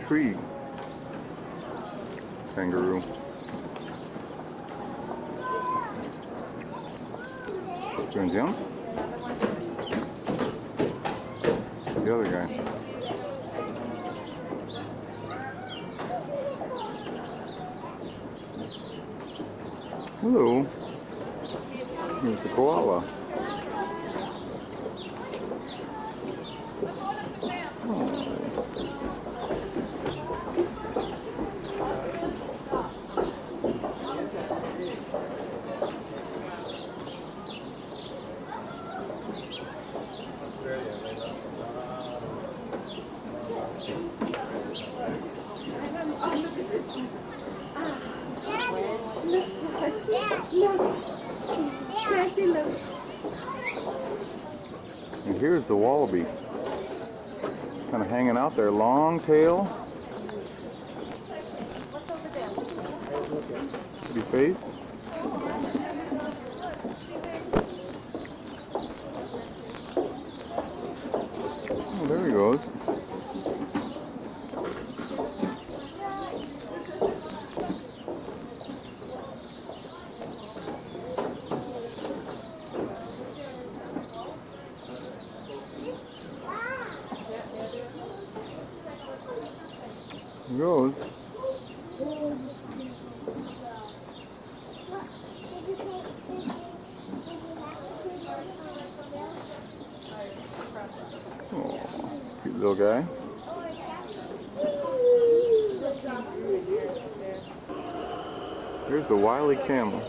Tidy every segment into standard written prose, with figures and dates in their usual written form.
tree kangaroo. Doing Jim? The other guy. Hello. Here's the koala. And here's the wallaby. It's kind of hanging out there, long tail. Pretty face. Oh, there he goes. He goes. Oh, cute little guy. Here's the wily camel.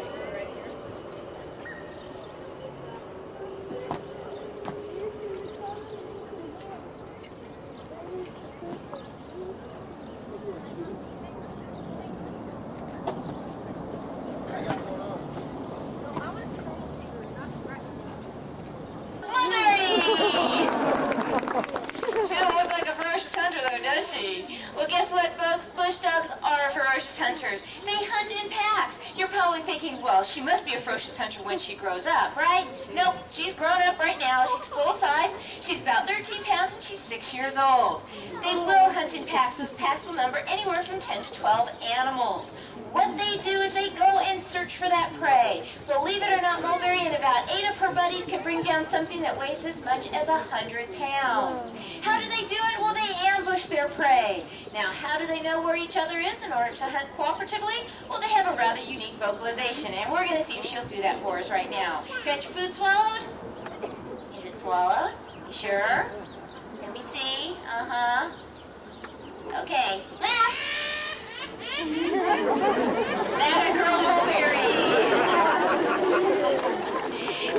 Does she? Well, guess what, folks? Bush dogs are ferocious hunters. They hunt in packs. You're probably thinking, well, she must be a ferocious hunter when she grows up, right? Nope, she's grown up right now. She's full size. She's about 13 pounds and she's 6 years old. They will hunt in packs. Those packs will number anywhere from 10 to 12 animals. What they do is they go and search for that prey. Believe it or not, Mulberry and about 8 of her buddies can bring down something that weighs as much as 100 pounds. How do they do it? Well, they ambush their prey. Now, how do they know where each other is in order to hunt cooperatively? Well, they have a rather unique vocalization, and we're going to see if she'll do that for us right now. Got your food swallowed? Is it swallowed? You sure? Let me see. Uh-huh. Okay. Laugh! That a girl Mulberry.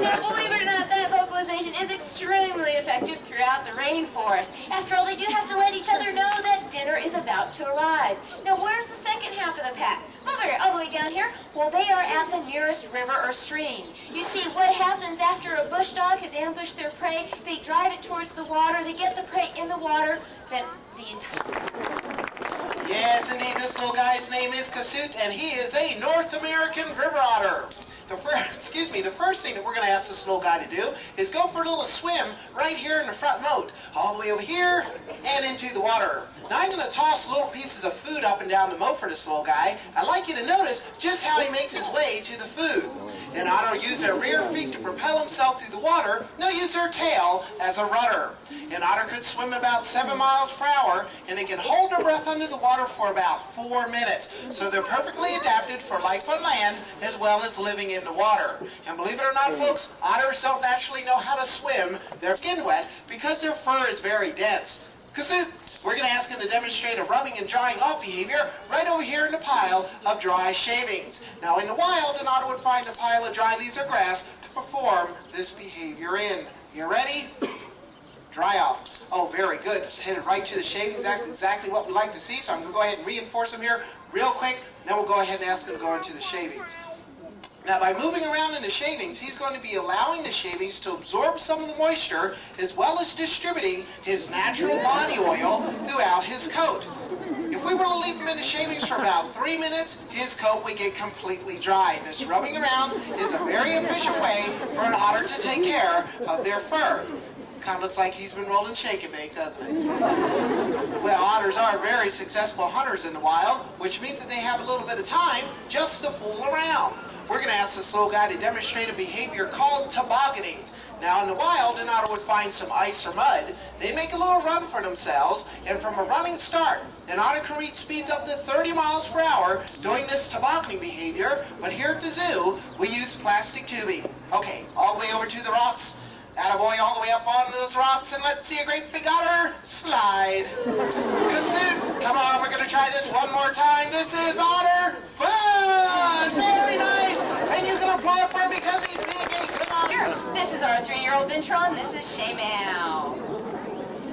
Now, believe it or not, that vocalization is extremely effective throughout the rainforest. After all, they do have to let each other know that dinner is about to arrive. Now, where's the second half of the pack? Mulberry, all the way down here? Well, they are at the nearest river or stream. You see, what happens after a bush dog has ambushed their prey, they drive it towards the water, they get the prey in the water, then the entire... Yes, indeed, this little guy's name is Kasut, and he is a North American river otter. The first thing that we're going to ask this little guy to do is go for a little swim right here in the front moat, all the way over here and into the water. Now I'm going to toss little pieces of food up and down the moat for this little guy. I'd like you to notice just how he makes his way to the food. An otter will use their rear feet to propel himself through the water. They'll use their tail as a rudder. An otter could swim about 7 miles per hour, and they can hold their breath under the water for about 4 minutes. So they're perfectly adapted for life on land as well as living in the water. And believe it or not, folks, otters don't naturally know how to swim their skin wet because their fur is very dense. Kasut, we're going to ask him to demonstrate a rubbing and drying off behavior right over here in the pile of dry shavings. Now, in the wild, an otter would find a pile of dry leaves or grass to perform this behavior in. You ready? Dry off. Oh, very good. Just headed right to the shavings. That's exactly what we like to see. So I'm going to go ahead and reinforce them here real quick. Then we'll go ahead and ask him to go into the shavings. Now, by moving around in the shavings, he's going to be allowing the shavings to absorb some of the moisture as well as distributing his natural body oil throughout his coat. If we were to leave him in the shavings for about 3 minutes, his coat would get completely dry. This rubbing around is a very efficient way for an otter to take care of their fur. Kind of looks like he's been rolled and shake and bake, doesn't it? Well, otters are very successful hunters in the wild, which means that they have a little bit of time just to fool around. We're going to ask this little guy to demonstrate a behavior called tobogganing. Now, in the wild, an otter would find some ice or mud. They make a little run for themselves, and from a running start, an otter can reach speeds up to 30 miles per hour doing this tobogganing behavior. But here at the zoo, we use plastic tubing. Okay, all the way over to the rocks. Attaboy, all the way up onto those rocks, and let's see a great big otter slide. Kasut, come on, we're going to try this one more time. This is otter fun! Very nice! And you can applaud for him because he's being a good otter. Sure. This is our 3-year-old Bintron. This is Shaymao.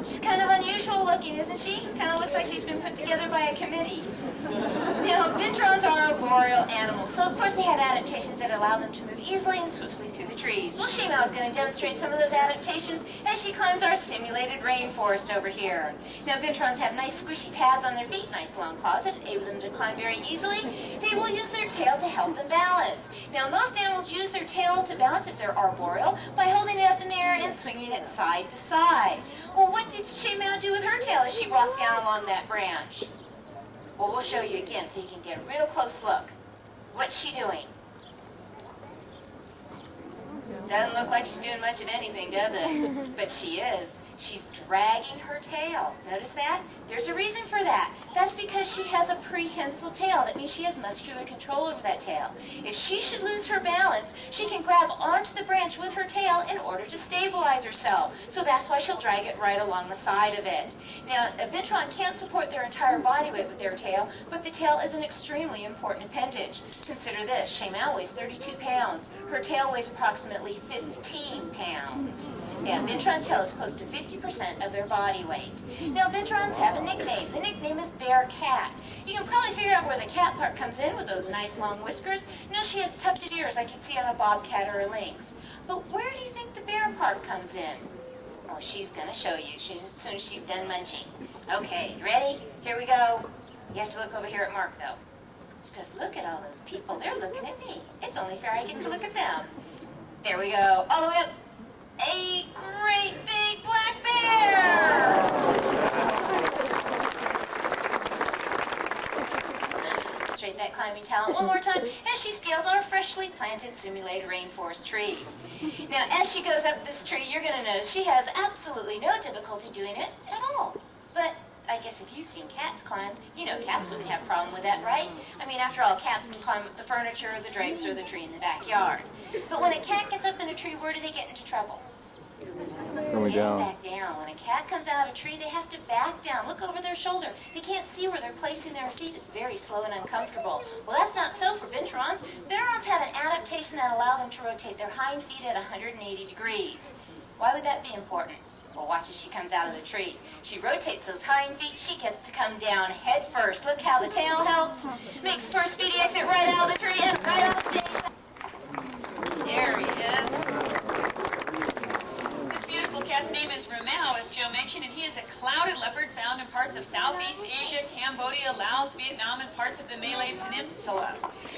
She's kind of unusual looking, isn't she? Kind of looks like she's been put together by a committee. Now, Bintrons are arboreal animals, so of course they have adaptations that allow them to move easily and swiftly through the trees. Well, Shaymao is going to demonstrate some of those adaptations as she climbs our simulated rainforest over here. Now, Bintrons have nice squishy pads on their feet, nice long claws that enable them to climb very easily. They will use their tail to help them balance. Now, most animals use their tail to balance if they're arboreal by holding it up in the air and swinging it side to side. Well, what did Shaymao do with her tail as she walked down along that branch? Well, we'll show you again so you can get a real close look. What's she doing? Doesn't look like she's doing much of anything, does it? But she is. She's dragging her tail. Notice that? There's a reason for that. That's because she has a prehensile tail. That means she has muscular control over that tail. If she should lose her balance, she can grab onto the branch with her tail in order to stabilize herself. So that's why she'll drag it right along the side of it. Now, a Bintron can't support their entire body weight with their tail, but the tail is an extremely important appendage. Consider this. Shaymao weighs 32 pounds. Her tail weighs approximately 15 pounds. Yeah, Bintron's tail is close to 50% of their body weight. Now, Bintrons have a nickname. The nickname is Bear Cat. You can probably figure out where the cat part comes in with those nice long whiskers. You know, she has tufted ears like you'd see on a bobcat or a lynx. But where do you think the bear part comes in? Oh, she's going to show you as soon as she's done munching. Okay, ready? Here we go. You have to look over here at Mark, though. Because look at all those people. They're looking at me. It's only fair I get to look at them. There we go. All the way up. A great big black bear! Demonstrate that climbing talent one more time as she scales our freshly planted simulated rainforest tree. Now, as she goes up this tree, you're going to notice she has absolutely no difficulty doing it at all. But I guess if you've seen cats climb, you know cats wouldn't have a problem with that, right? I mean, after all, cats can climb up the furniture, the drapes, or the tree in the backyard. But when a cat gets up in a tree, where do they get into trouble? Coming They down. back down. When a cat comes out of a tree, they have to back down. Look over their shoulder. They can't see where they're placing their feet. It's very slow and uncomfortable. Well, that's not so for Bintrons. Bintrons have an adaptation that allows them to rotate their hind feet at 180 degrees. Why would that be important? Well, watch as she comes out of the tree. She rotates those hind feet. She gets to come down head first. Look how the tail helps. Makes for a speedy exit right out of the tree and right off stage. There he is. This beautiful cat's name is Ramao, as Joe mentioned, and he is a clouded leopard found in parts of Southeast Asia, Cambodia, Laos, Vietnam, and parts of the Malay Peninsula.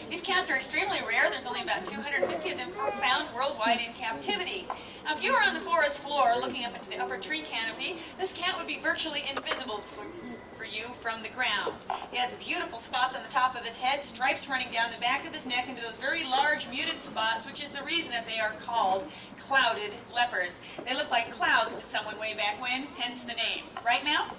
These cats are extremely rare. There's only about 250 of them found worldwide in captivity. Now, if you were on the forest floor looking up into the upper tree canopy, this cat would be virtually invisible for you from the ground. He has beautiful spots on the top of his head, stripes running down the back of his neck into those very large muted spots, which is the reason that they are called clouded leopards. They look like clouds to someone way back when, hence the name. Right now?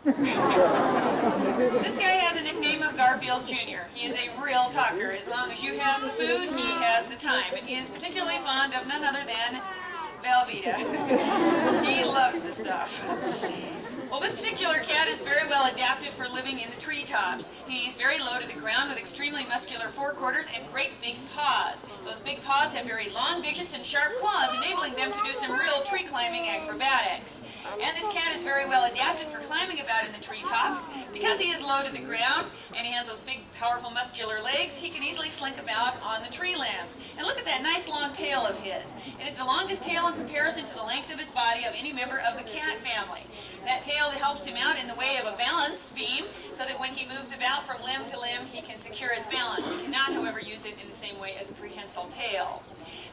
This guy has a nickname of Garfield Jr. He is a real talker. As long as you have the food, he has the time. And he is particularly fond of none other than Velveeta. He loves the stuff. Well, this particular cat is very well adapted for living in the treetops. He's very low to the ground with extremely muscular forequarters and great big paws. Those big paws have very long digits and sharp claws, enabling them to do some real tree climbing acrobatics. And this cat is very well adapted for climbing about in the treetops. Because he is low to the ground and he has those big, powerful, muscular legs, he can easily slink about on the tree limbs. And look at that nice long tail of his. It is the longest tail in comparison to the length of his body of any member of the cat family. That tail helps him out in the way of a balance beam, so that when he moves about from limb to limb, he can secure his balance. He cannot, however, use it in the same way as a prehensile tail.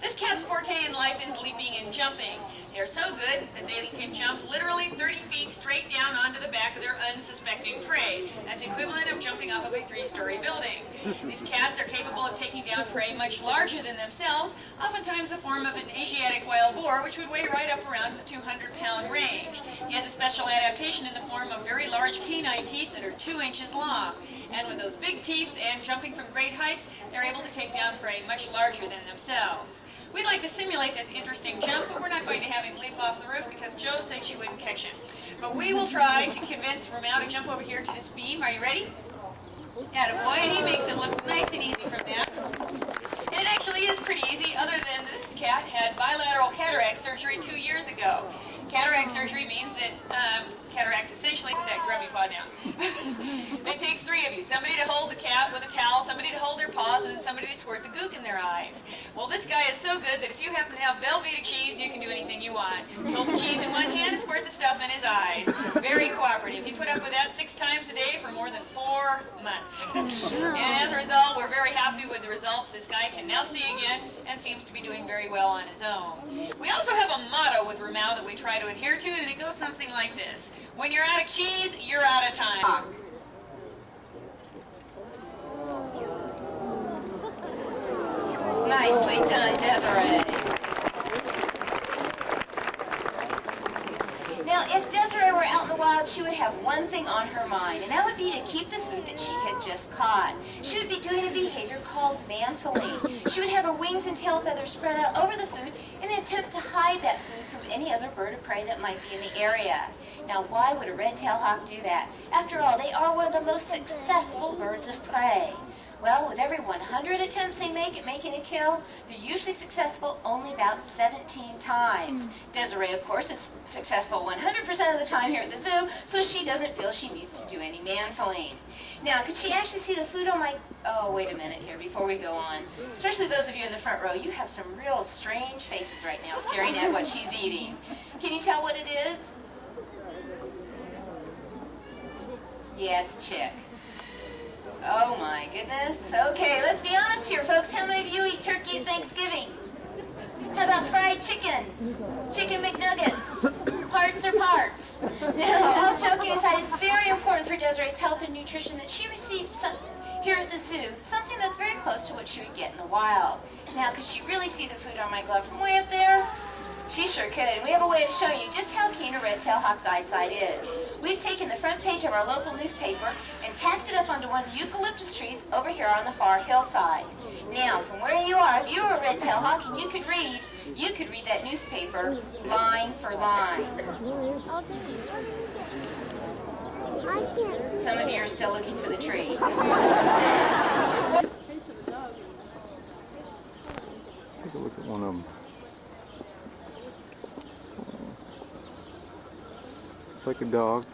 This cat's forte in life is leaping and jumping. They are so good that they can jump literally 30 feet straight down onto the back of their unsuspecting prey. That's the equivalent of jumping off of a 3-story building. These cats are capable of taking down prey much larger than themselves, oftentimes the form of an Asiatic wild boar, which would weigh right up around the 200-pound range. He has a special adaptation in the form of very large canine teeth that are 2 inches long. And with those big teeth and jumping from great heights, they're able to take down prey much larger than themselves. We'd like to simulate this interesting jump, but we're not going to have him leap off the roof because Jo said she wouldn't catch him. But we will try to convince Ramau to jump over here to this beam. Are you ready? Attaboy, and he makes it look nice and easy from that. And it actually is pretty easy, other than this cat had bilateral cataract surgery 2 years ago. Cataract surgery means that cataracts essentially, put that grubby paw down. It takes 3 of you, somebody to hold the cat with a towel, somebody to hold their paws, and then somebody to squirt the gook in their eyes. Well, this guy is so good that if you happen to have Velveeta cheese, you can do anything you want. You hold the cheese in one hand and squirt the stuff in his eyes. Very cooperative. He put up with that 6 times a day for more than 4 months. And as a result, we're very happy with the results. This guy can now see again and seems to be doing very well on his own. We also have a motto with Ramau that we try to adhere to, and it goes something like this. When you're out of cheese, you're out of time. Nicely done, Desiree. Now, if Desiree were out in the wild, she would have one thing on her mind, and that would be to keep the food that she had just caught. She would be doing a behavior called mantling. She would have her wings and tail feathers spread out over the food in an attempt to hide that food from any other bird of prey that might be in the area. Now, why would a red-tailed hawk do that? After all, they are one of the most successful birds of prey. Well, with every 100 attempts they make at making a kill, they're usually successful only about 17 times. Desiree, of course, is successful 100% of the time here at the zoo, so she doesn't feel she needs to do any mantling. Now, could she actually see the food on my... Oh, wait a minute here before we go on. Especially those of you in the front row, you have some real strange faces right now staring at what she's eating. Can you tell what it is? Yeah, it's chick. Oh my goodness. Okay, let's be honest here, folks. How many of you eat turkey at Thanksgiving? How about fried chicken? Chicken McNuggets? Parts or parts? Now, all joking aside, it's very important for Desiree's health and nutrition that she receive here at the zoo something that's very close to what she would get in the wild. Now, could she really see the food on my glove from way up there? She sure could, and we have a way of showing you just how keen a red-tailed hawk's eyesight is. We've taken the front page of our local newspaper and tacked it up onto one of the eucalyptus trees over here on the far hillside. Now, from where you are, if you were a red-tailed hawk and you could read that newspaper line for line. Some of you are still looking for the tree. Take a look at one of them. It's like a dog.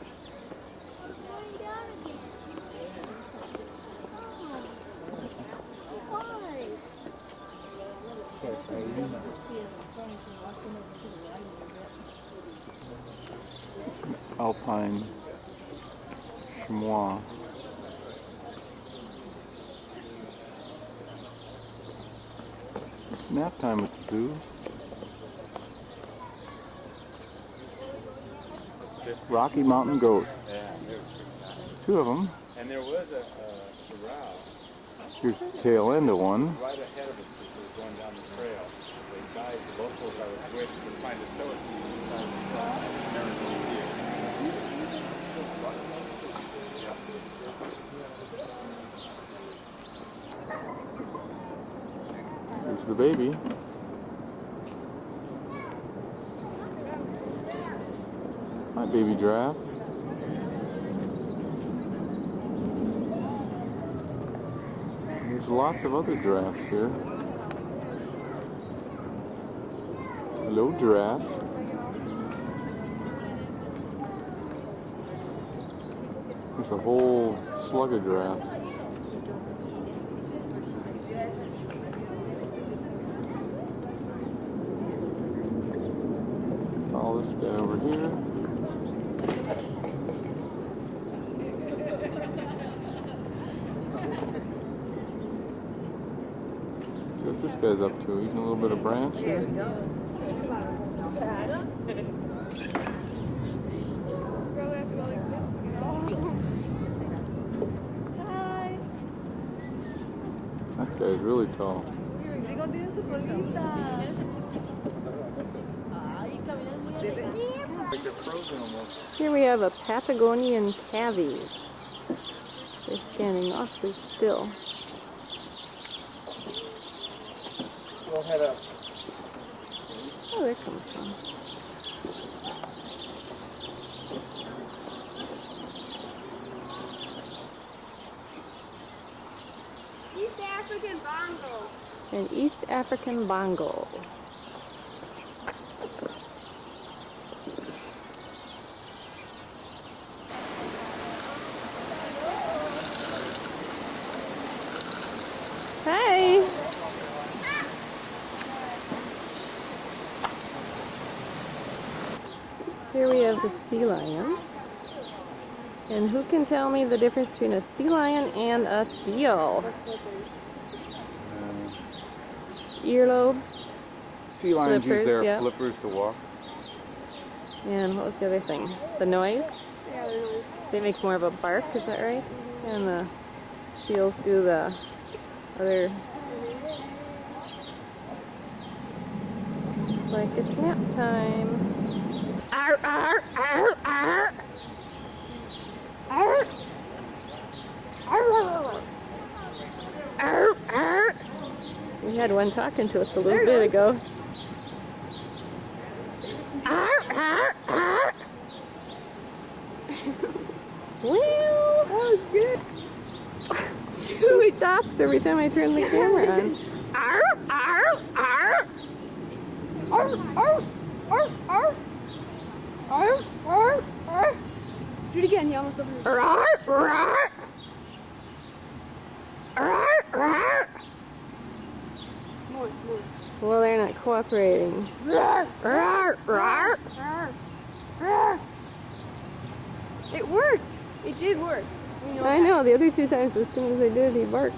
It's an alpine chamois. It's nap time at the zoo. Rocky Mountain goat. Yeah, they were pretty nice. 2 of them. And there was a sorrel Here's the tail end of one. right ahead of us as we were going down the trail. The guys, the locals I was with, could find a show it to you inside the truck. Never could see it. Here's the baby. Hi, baby giraffe. There's lots of other giraffes here. Hello, giraffe. There's a whole slug of giraffes. All this guy over here. What's this guy's up to? Eating a little bit of branch here? That guy's really tall. Like they're frozen almost. Here we have a Patagonian cavy. They're standing awfully still. We'll head up. Oh, there comes one. East African bongo. An East African bongo. Hi. Here we have the sea lions. And who can tell me the difference between a sea lion and a seal? Earlobes. Sea lions use Flippers, their yeah. flippers to walk. And what was the other thing? The noise? Yeah, the noise. They make more of a bark, is that right? And the seals do the other. It's like it's nap time. Arr, arr, arr, arr. Arr. Arr. Arr, arr. We had one talking to us a little bit ago. Arr, arr, arr. Well, that was good. He stops every time I turn the camera on. Arr, arr, arr. Arr, arr, arr, arr. Arr, arr, arr. Do it again. He almost opened his Arr, arr. Arr, arr. More. Well, they're not cooperating. Arr, arr, arr. Arr. It worked. It did work. We know I that. know, the other two times as soon as I did, he barked.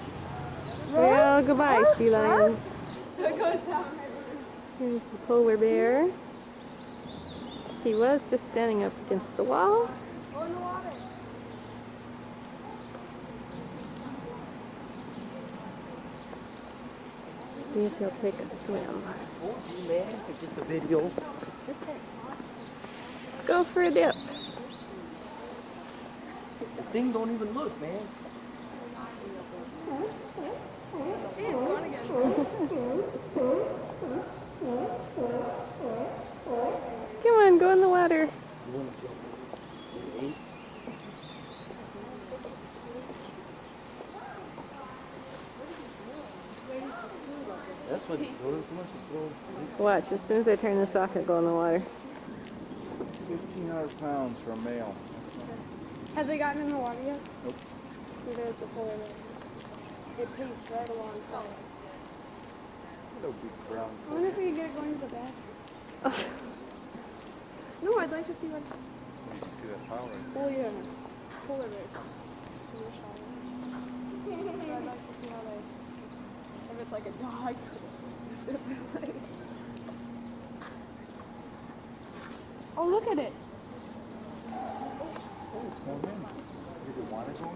Well, goodbye, sea lions. So it goes down. Here's the polar bear. He was just standing up against the wall. Go in the water. See if he'll take a swim. Get the video. Go for a dip. The thing don't even look, man. Hey, it's going again. Come on, go in the water. That's what it goes. Watch, as soon as I turn this off, he'll go in the water. 1,500 pounds for a male. Have they gotten in the water yet? Nope. So there's the polar bear. It takes right alongside. Little big brown. I wonder if we could get it going to the back. No, I'd like to see what. You can see that power. Oh yeah, polar bear. So I'd like to see how they. If it's like a dog. Oh, look at it. Oh, it's going in. You would want to go in?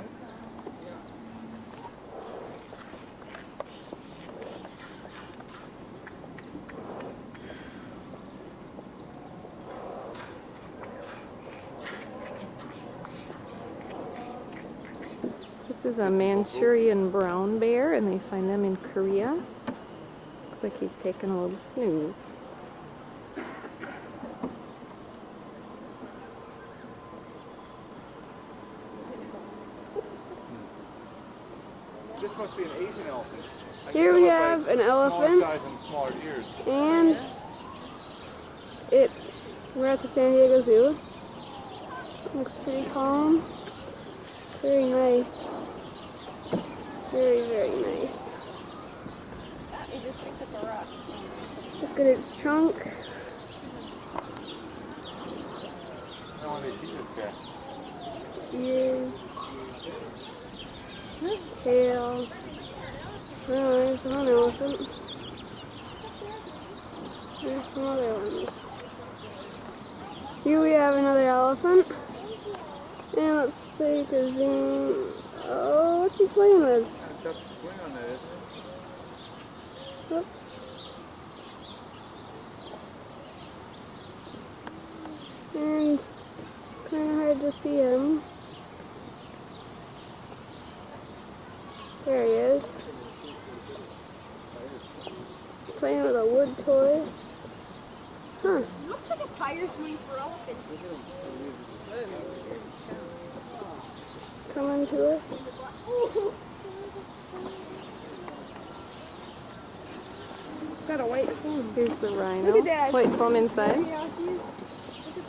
This is a Manchurian brown bear, and they find them in Korea. Looks like he's taking a little snooze. This must be an Asian elephant. I Here can we tell it by have its an elephant. Smaller size and smaller ears. And we're at the San Diego Zoo. Looks pretty calm. Very nice. Very, very nice. He just picked up a rock. Look at its trunk. I want to see this guy. Ears. Tail. Oh, there's one elephant. There's some other ones. Here we have another elephant. And let's take a zoom. Oh, what's he playing with? It's tough to swing on that, isn't it? Oops. And it's kind of hard to see him. There he is. Playing with a wood toy. Huh. It looks like a tire swing for elephants. Coming to us. It's got a white foam. Here's the rhino. Look at that. White foam inside. Yeah, he's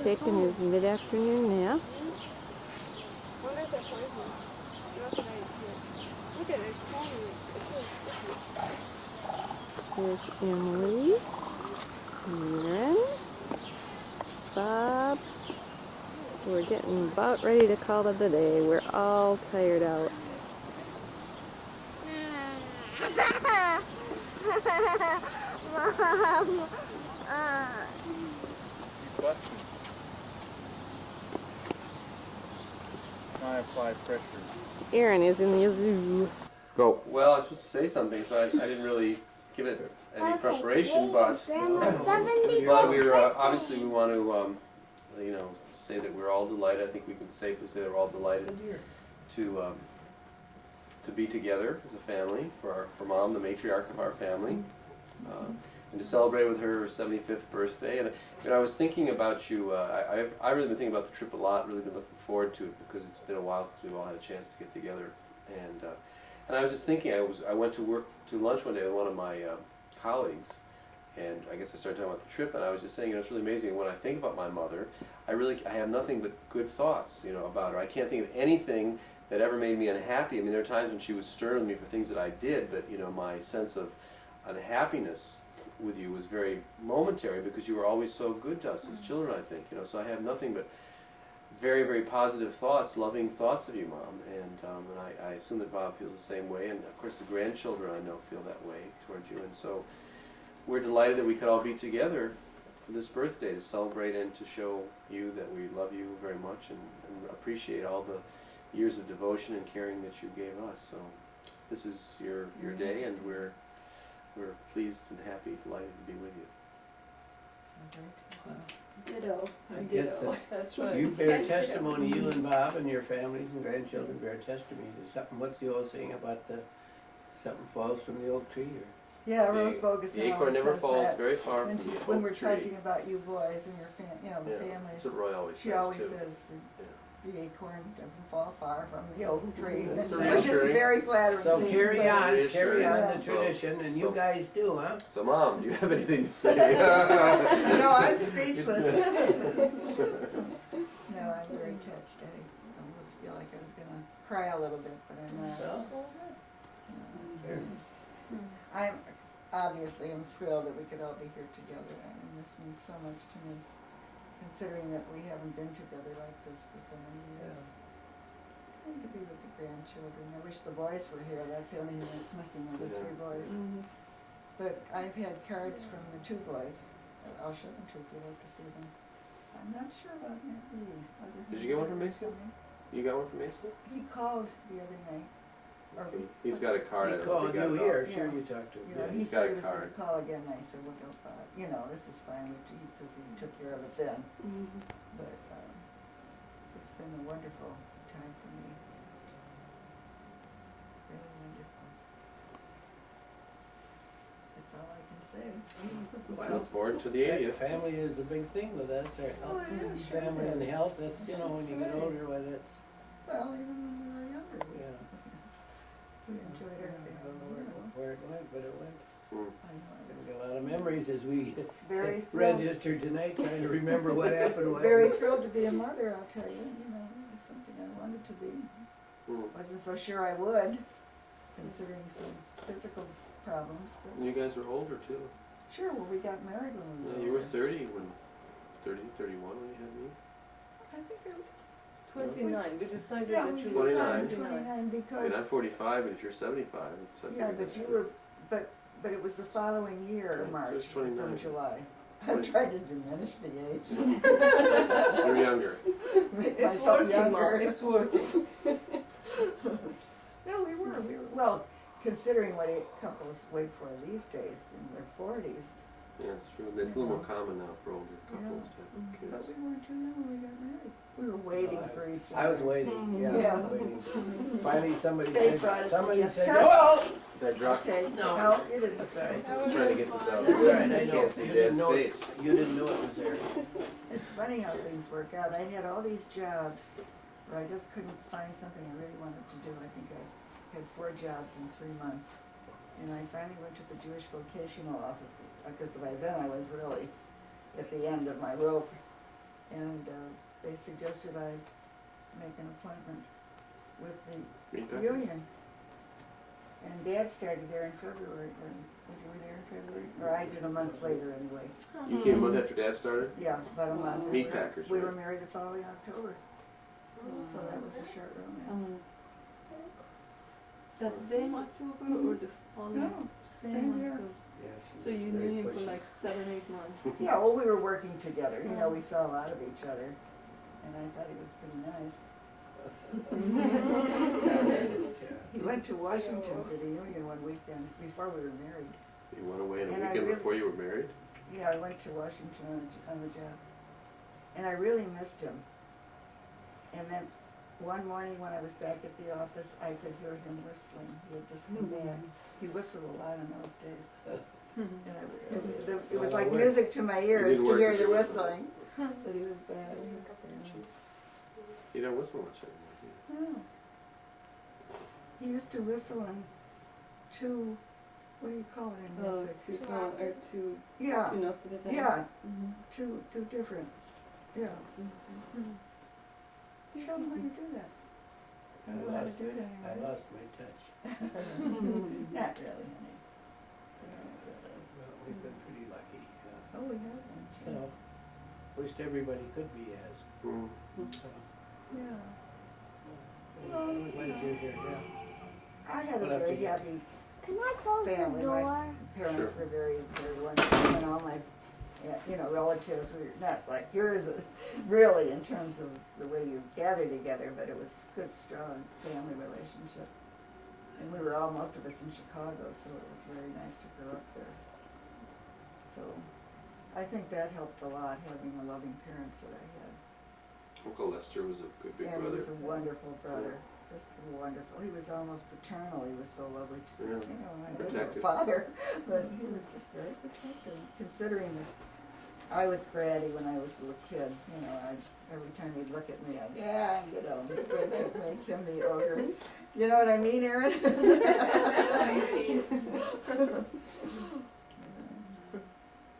Taking his mid-afternoon nap. wonder if they're poisonous. Not that I see. Look at it, it's foamy. It's really sticky. There's Emily. Aaron. Bob. We're getting about ready to call it a day. We're all tired out. Mom. He's busting. I apply pressure. Aaron is in the zoo. Go. Well, I was supposed to say something, so I didn't really give it any preparation, but we were obviously we want to, say that we're all delighted. I think we can safely say that we're all delighted to be together as a family for Mom, the matriarch of our family, and to celebrate with her 75th birthday. And I was thinking about you. I've really been thinking about the trip a lot. Really been looking forward to it because it's been a while since we've all had a chance to get together. And I was just thinking. I went to lunch one day with one of my colleagues, and I guess I started talking about the trip. And I was just saying, it's really amazing when I think about my mother. I have nothing but good thoughts, about her. I can't think of anything that ever made me unhappy. I mean, there are times when she was stern with me for things that I did, but my sense of unhappiness with you was very momentary because you were always so good to us as children, I think. So I have nothing but very, very positive thoughts, loving thoughts of you, Mom. And I assume that Bob feels the same way. And of course, the grandchildren I know feel that way towards you. And so we're delighted that we could all be together for this birthday to celebrate and to show you that we love you very much and appreciate all the years of devotion and caring that you gave us. So this is your day, and we're pleased and happy, delighted to be with you. Ditto. I guess That's right. you bear testimony, you and Bob and your families and grandchildren bear testimony to something. What's the old saying about something falls from the oak tree? Or? Yeah, Rose Bogus The acorn never falls very far from the when we're oak tree. talking about you boys and your the families. That's what Roy always She says, always too. says the acorn doesn't fall far from the oak tree, That's which is reassuring. very flattering. So thing to carry say. on Reassuring. the tradition, and you guys do, huh? So, Mom, do you have anything to say? No, I'm speechless. No, I'm very touched. I almost feel like I was gonna cry a little bit, but I'm not. So, It's very nice. I'm thrilled that we could all be here together. I mean, this means so much to me, considering that we haven't been together like this for so many years. And to be with the grandchildren. I wish the boys were here. That's the only thing that's missing are the three boys. But I've had cards from the two boys. I'll show them to you if you'd like to see them. I'm not sure about Matt Reed. Did you get one from Mason? You got one from Mason? He called the other night. He's got a card. he I don't called think he got you it here, off. sure you talked to him. You know, he he's got said a he was going card. to call again, and I said, well, don't bother. This is fine because he took care of it then. But it's been a wonderful time for me. Just really wonderful. That's all I can say. I look forward to the 80th. Family is a big thing with us. Our Oh, it is, sure family it and is. health, that's, when you get Say. older, well, that's, Well, even when we were younger, we enjoyed our I don't know family. where it went, but it went. I know, it We was got a lot of memories as we very thrilled. registered tonight, trying to remember what happened. Very thrilled to be a mother, I'll tell you. It's something I wanted to be. Wasn't so sure I would, considering some physical problems. But You guys were older, too. sure, well, we got married when we were Yeah, you were older. 31 when you had me. I think I 29, we decided Yeah, that we you were decided 29. 29 I mean, because, I'm 45, and if you're 75, it's yeah, but you were, but it was the following year, Right, so March, it's 29. from July. I'm trying to diminish the age. You're younger. Make It's myself working, younger. Mom, it's working. No, we were, well, considering what couples wait for these days in their 40s. Yeah, it's true. It's a little more common now for older couples to have But kids. we weren't too young when we got married. We were waiting for each other. I was waiting, yeah, Yeah. waiting. Finally, somebody Fate brought said, us somebody together. said, Careful! no! Did I drop? Okay, No. no, you didn't. That's all right. I'm trying to get this out. That's all right, I You know. can't see You didn't Dad's know it- face. You didn't know it was there. It's funny how things work out. I had all these jobs where I just couldn't find something I really wanted to do. I think I had 4 jobs in 3 months. And I finally went to the Jewish Vocational Office, because by then I was really at the end of my rope. And they suggested I make an appointment with the Green Packers? union. And Dad started there in February, or you were there in February? Or I did a month later anyway. You came a month after Dad started? Yeah, about a month. Meat packers, We right? were married the following October. So that was a short romance. That same October or the following? No, same year. October? Yeah, she's So you very knew him for pushy. like 7-8 months? Yeah, well, we were working together, you know, we saw a lot of each other, and I thought he was pretty nice. He went to Washington for the union one weekend before we were married. You went away on a And I weekend really- before you were married? Yeah, I went to Washington on a job, and I really missed him. And then one morning when I was back at the office, I could hear him whistling. He had just come back. He whistled a lot in those days. And it was like music to my ears didn't to work hear with the your whistle. whistling, but he was bad. You don't whistle much anymore. No. He used to whistle in 2, what do you call it in Oh, music? 2 or 2 Yeah, 2 notes at a time? yeah, Mhm. two different, yeah. You don't know how to do that. I You don't know how to lost, do it I anymore. lost my touch. Not really, honey. Well, we've been pretty lucky. Oh, we have been. So, wished everybody could be as. Mm. So, Yeah. I'm glad you're here, yeah. I had a We'll have to very get- happy Can I close family. the door? My parents were very, very wonderful, and all my, you know, relatives were not like yours, really, in terms of the way you gather together, but it was good, strong family relationship. And we were all, most of us in Chicago, so it was very nice to grow up there. So I think that helped a lot, having the loving parents that I had. Uncle Lester was a good big And he brother. was a wonderful brother, just wonderful. He was almost paternal, he was so lovely to me, Yeah. you know, and I didn't have a Protective. father, but he was just very protective, considering that I was bratty when I was a little kid, you know, every time he'd look at me, I'd, yeah, you know, make him the ogre. You know what I mean, Erin?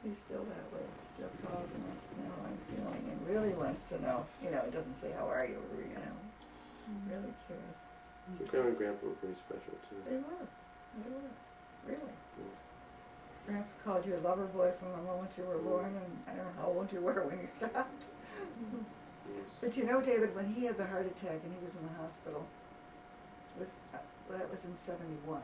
He's still that way, still calls and wants to know how I'm feeling, and really wants to know, you know, he doesn't say, how are you, or, you know, really cares. So Grandma and Grandpa were pretty special too. They were, really. Grandpa called you a lover boy from the moment you were born, and I don't know how old you were when you stopped. But you know, David, when he had the heart attack and he was in the hospital, that was in '71.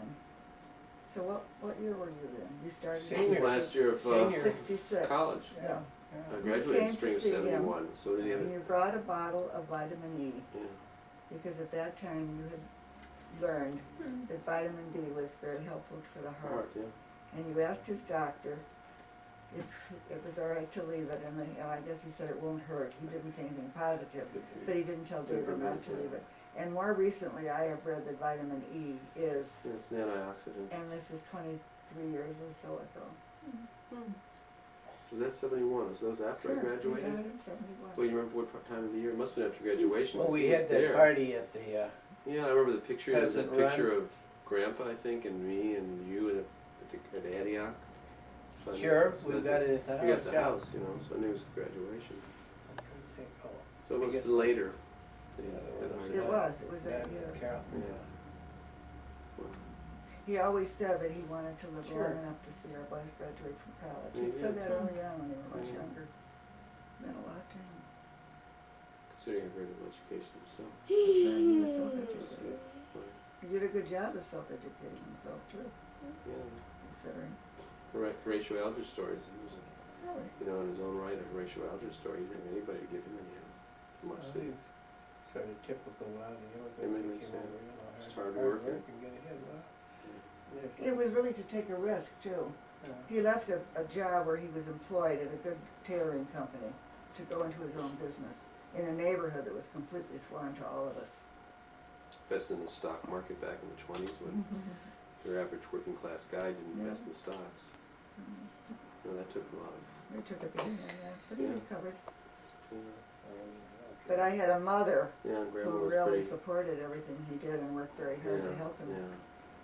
So what year were you in? You started Senior. Last year of Senior. 66. college. Yeah. I You graduated in came spring to of see him, '71, so did the and other. you brought a bottle of vitamin E, Yeah. because at that time you had learned that vitamin D was very helpful for the heart. Heart, yeah. And you asked his doctor if it was all right to leave it, and I guess he said it won't hurt. He didn't say anything positive, but he didn't tell David not to leave it. And more recently, I have read that vitamin E is, Yeah, it's an antioxidant. and this is 23 years or so ago. Was that '71? So that was after I Sure, graduated? he died in '71. Well, you remember what time of the year? It must have been after graduation. Well, because we he was had that there. party at the, Yeah, I remember the picture. There was a Pleasant Run. picture of Grandpa, I think, and me and you at Antioch. So I sure, knew- so we that's got it at the house, We got the yeah. house, you know, so I knew it was graduation. I'm trying to think, oh, So it I was guess- later. that he Yeah, had a heart It attack. was yeah, that year. Carol, Yeah. He always said that he wanted to live Sure. long enough to see our boys graduate from college. Yeah, He said yeah. that early on when they were much Yeah. younger. Meant a lot to him. Considering a very little education himself. He was self-educated. But, He did a good job of self-educating himself too, yeah. considering. Horatio Alger stories. He was Really? You know, in his own right, a Horatio Alger story. He didn't have anybody to give him any much sleep. Sort of typical a lot of the Immigrants, immigrants that came over, you know, Just hard hard work working. and get ahead. Well, It was really to take a risk too. He left a job where he was employed at a good tailoring company to go into his own business in a neighborhood that was completely foreign to all of us. Invest in the stock market back in the 20s when your average working class guy didn't invest in stocks. You know, that took a lot of. We took a beating on that, but he Yeah. recovered. Yeah, But I had a mother yeah, Grandma who was really pretty. supported everything he did and worked very hard to help him Yeah,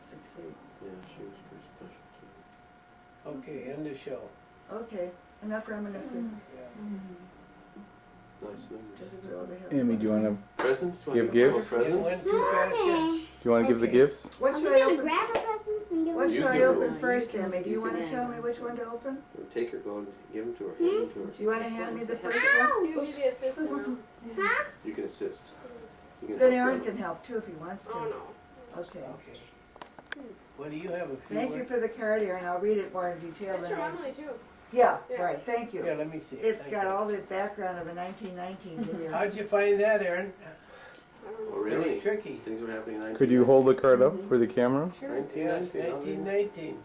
succeed. yeah, she was pretty special too. Okay, end the show. Okay, enough reminiscing. Nice memories. Just thrilled to have Amy, do you want to Presents? Give Wanna give gifts? people It presents? went too fast, yeah. do you want to give the Okay. gifts? What I'm should I gonna open? grab her presents and give What them should You I give her open one. first, Amy? Do you want to tell me which one to open? Take her, go and give them to her. Hand them to her. Do you want to hand me the first one? Ow! You need the assistant now. Huh? You can assist. You can Then help Aaron Grandma. can help too if he wants to. Oh no. Okay. Okay. What do you have? A few Thank you words? for the card, Aaron. I'll read it more in detail It's than from I. Emily too. Yeah, Yeah. right, thank Yeah, you. let me see. It's Thank got you. all the background of the 1919 year. How'd you find that, Aaron? Oh, Very really? tricky. Things were happening in 19. Could you hold the card up for the camera? Yes, 1919.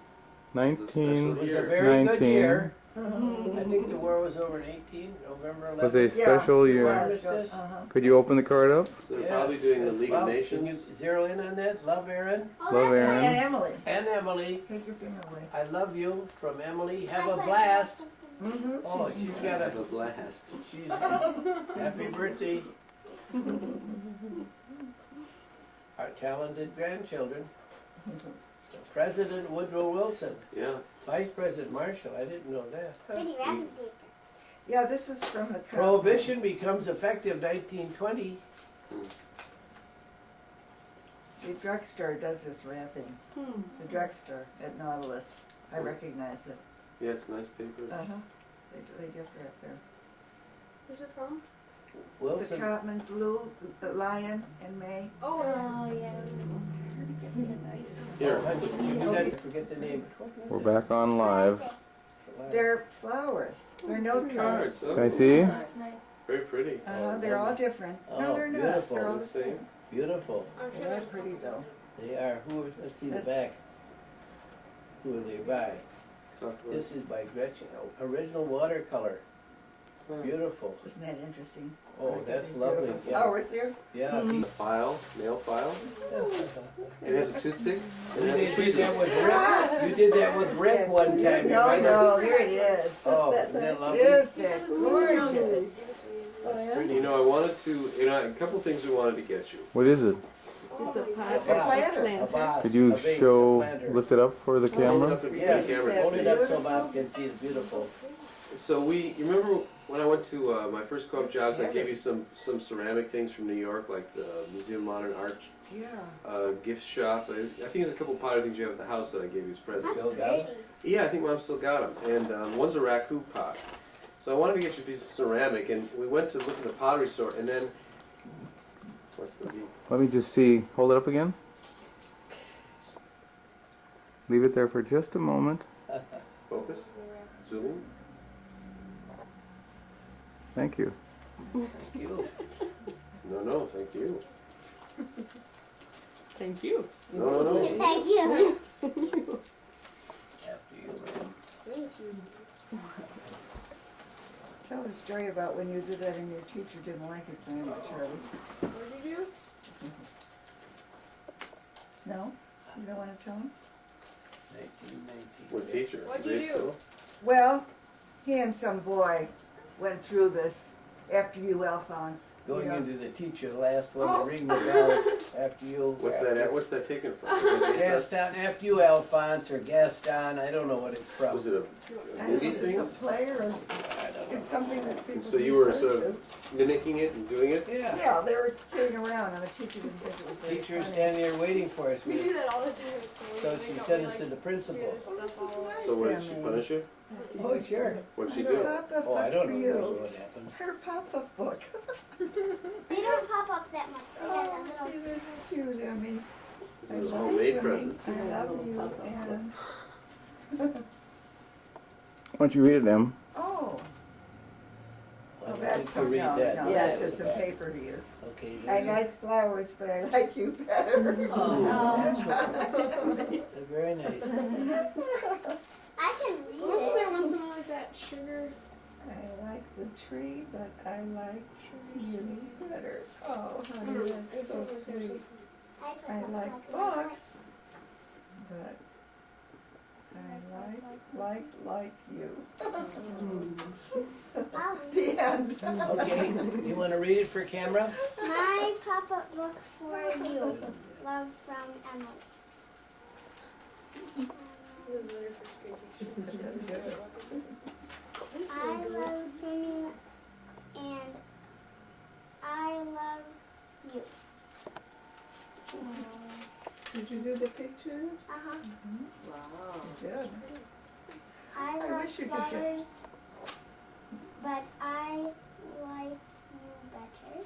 Nineteen It was a Year. very good 19 year. I think the war was over in 18, November 11th. was a Yeah. special year. Armistice. Could you open the card up? So they're probably doing the yes. League of Love, Nations. Can you zero in on that? Love, Aaron. Oh, Love, that's Aaron. And Emily, And Emily. take your finger away. I love you from Emily. Have a blast. Mm-hmm. Oh, she's got Have a, a blast. she's, happy birthday. Our talented grandchildren. President Woodrow Wilson. Yeah. Vice President Marshall. I didn't know that. pretty wrapping paper. Yeah, this is from the. Prohibition becomes effective 1920. The drugstore does this wrapping. The drugstore at Nautilus. I recognize it. Yeah, it's nice paper. Uh-huh. They gift wrap there. Where's it from? The Wilson. Cotmans, Lou, the Lion, and May. Oh, yeah. Here. You guys forget the name. We're back on live. They're flowers. They're note cards. Cards. Oh, Can I see? very pretty. They're all different. No, Oh, they're not. beautiful. They're all the The same. same. Beautiful. They're not pretty though. They are. Who? Let's see the That's- back. Who are they by? Talk about This is by Gretchen. Original watercolor. Beautiful. Isn't that interesting? Oh, Look at that's these lovely. beautiful Yeah. flowers here. Yeah. the file, nail file. It has a toothpick. It has a You did tweezers. that with Rick. You did that with Rick one time. you No, remember? no, here it is. Oh, isn't that lovely? Is that gorgeous? You know, I wanted to, a couple things we wanted to get you. What is it? It's a It's a planter. A vase, Could you a vase, a show, planter. lift it up for the Hold it camera? up and Yes, the camera can yes. hold see. it up so Bob can see it's beautiful. So you remember when I went to my first co-op jobs, I gave you some ceramic things from New York, like the Museum of Modern Art Yeah. gift shop. I think there's a couple pottery things you have at the house that I gave you as presents. Still got it? Yeah, I think Mom still got them. And one's a raku pot. So I wanted to get you a piece of ceramic, and we went to look at the pottery store, and then, what's the beat? Let me just see. Hold it up again. Leave it there for just a moment. Focus? Zoom? Thank you. Thank you. No, thank you. Thank you. No. Thank you. After you, man. Tell the story about when you did that and your teacher didn't like it very much, Harvey. What did you do? No? You don't want to tell him? 1919. What teacher? What'd Grade you do? school? Well, he and some boy went through this after you, Alphonse. Going you know. into the teacher, the last one, to ring the bell after you. What's that taken from? Is that- Gaston, after you, Alphonse, or Gaston, I don't know what it's from. Was it a I don't movie know, it's a thing? play or I don't know. it's something that people. And so you were refer sort to. of mimicking it and doing it? Yeah. Yeah, they were kidding around and the teacher didn't think it was very Teacher was funny. standing there waiting for us. We do that all the time at school. So They she don't sent be us to like, the principal. do this stuff all Nice, So what, did she Emmy. punish you? Oh, sure. What'd she I do? got the Oh, I book don't for know you. what happened. Her pop-up book. They don't pop up that much. They got a Oh, little. that's cute, Emmy. This I was love homemade swimming. presents. I love you, and Why don't you read it, Em? Oh, Why well, don't that's you read no, that? no, Yeah, that's it just some paper he used. Okay, I those are- like flowers, but I like you better. they're very nice. I can read Wasn't there it. one something like that? Sugar. I like the tree, but I like you better. Oh, honey, that's so sweet. I like books, but I like you. The end. Okay, you wanna read it for camera? My pop-up book for you. Love from Emily. I love swimming and I love you. Did you do the pictures? Uh-huh. Wow. Good. I I love wish you could get- flowers, but I like you better.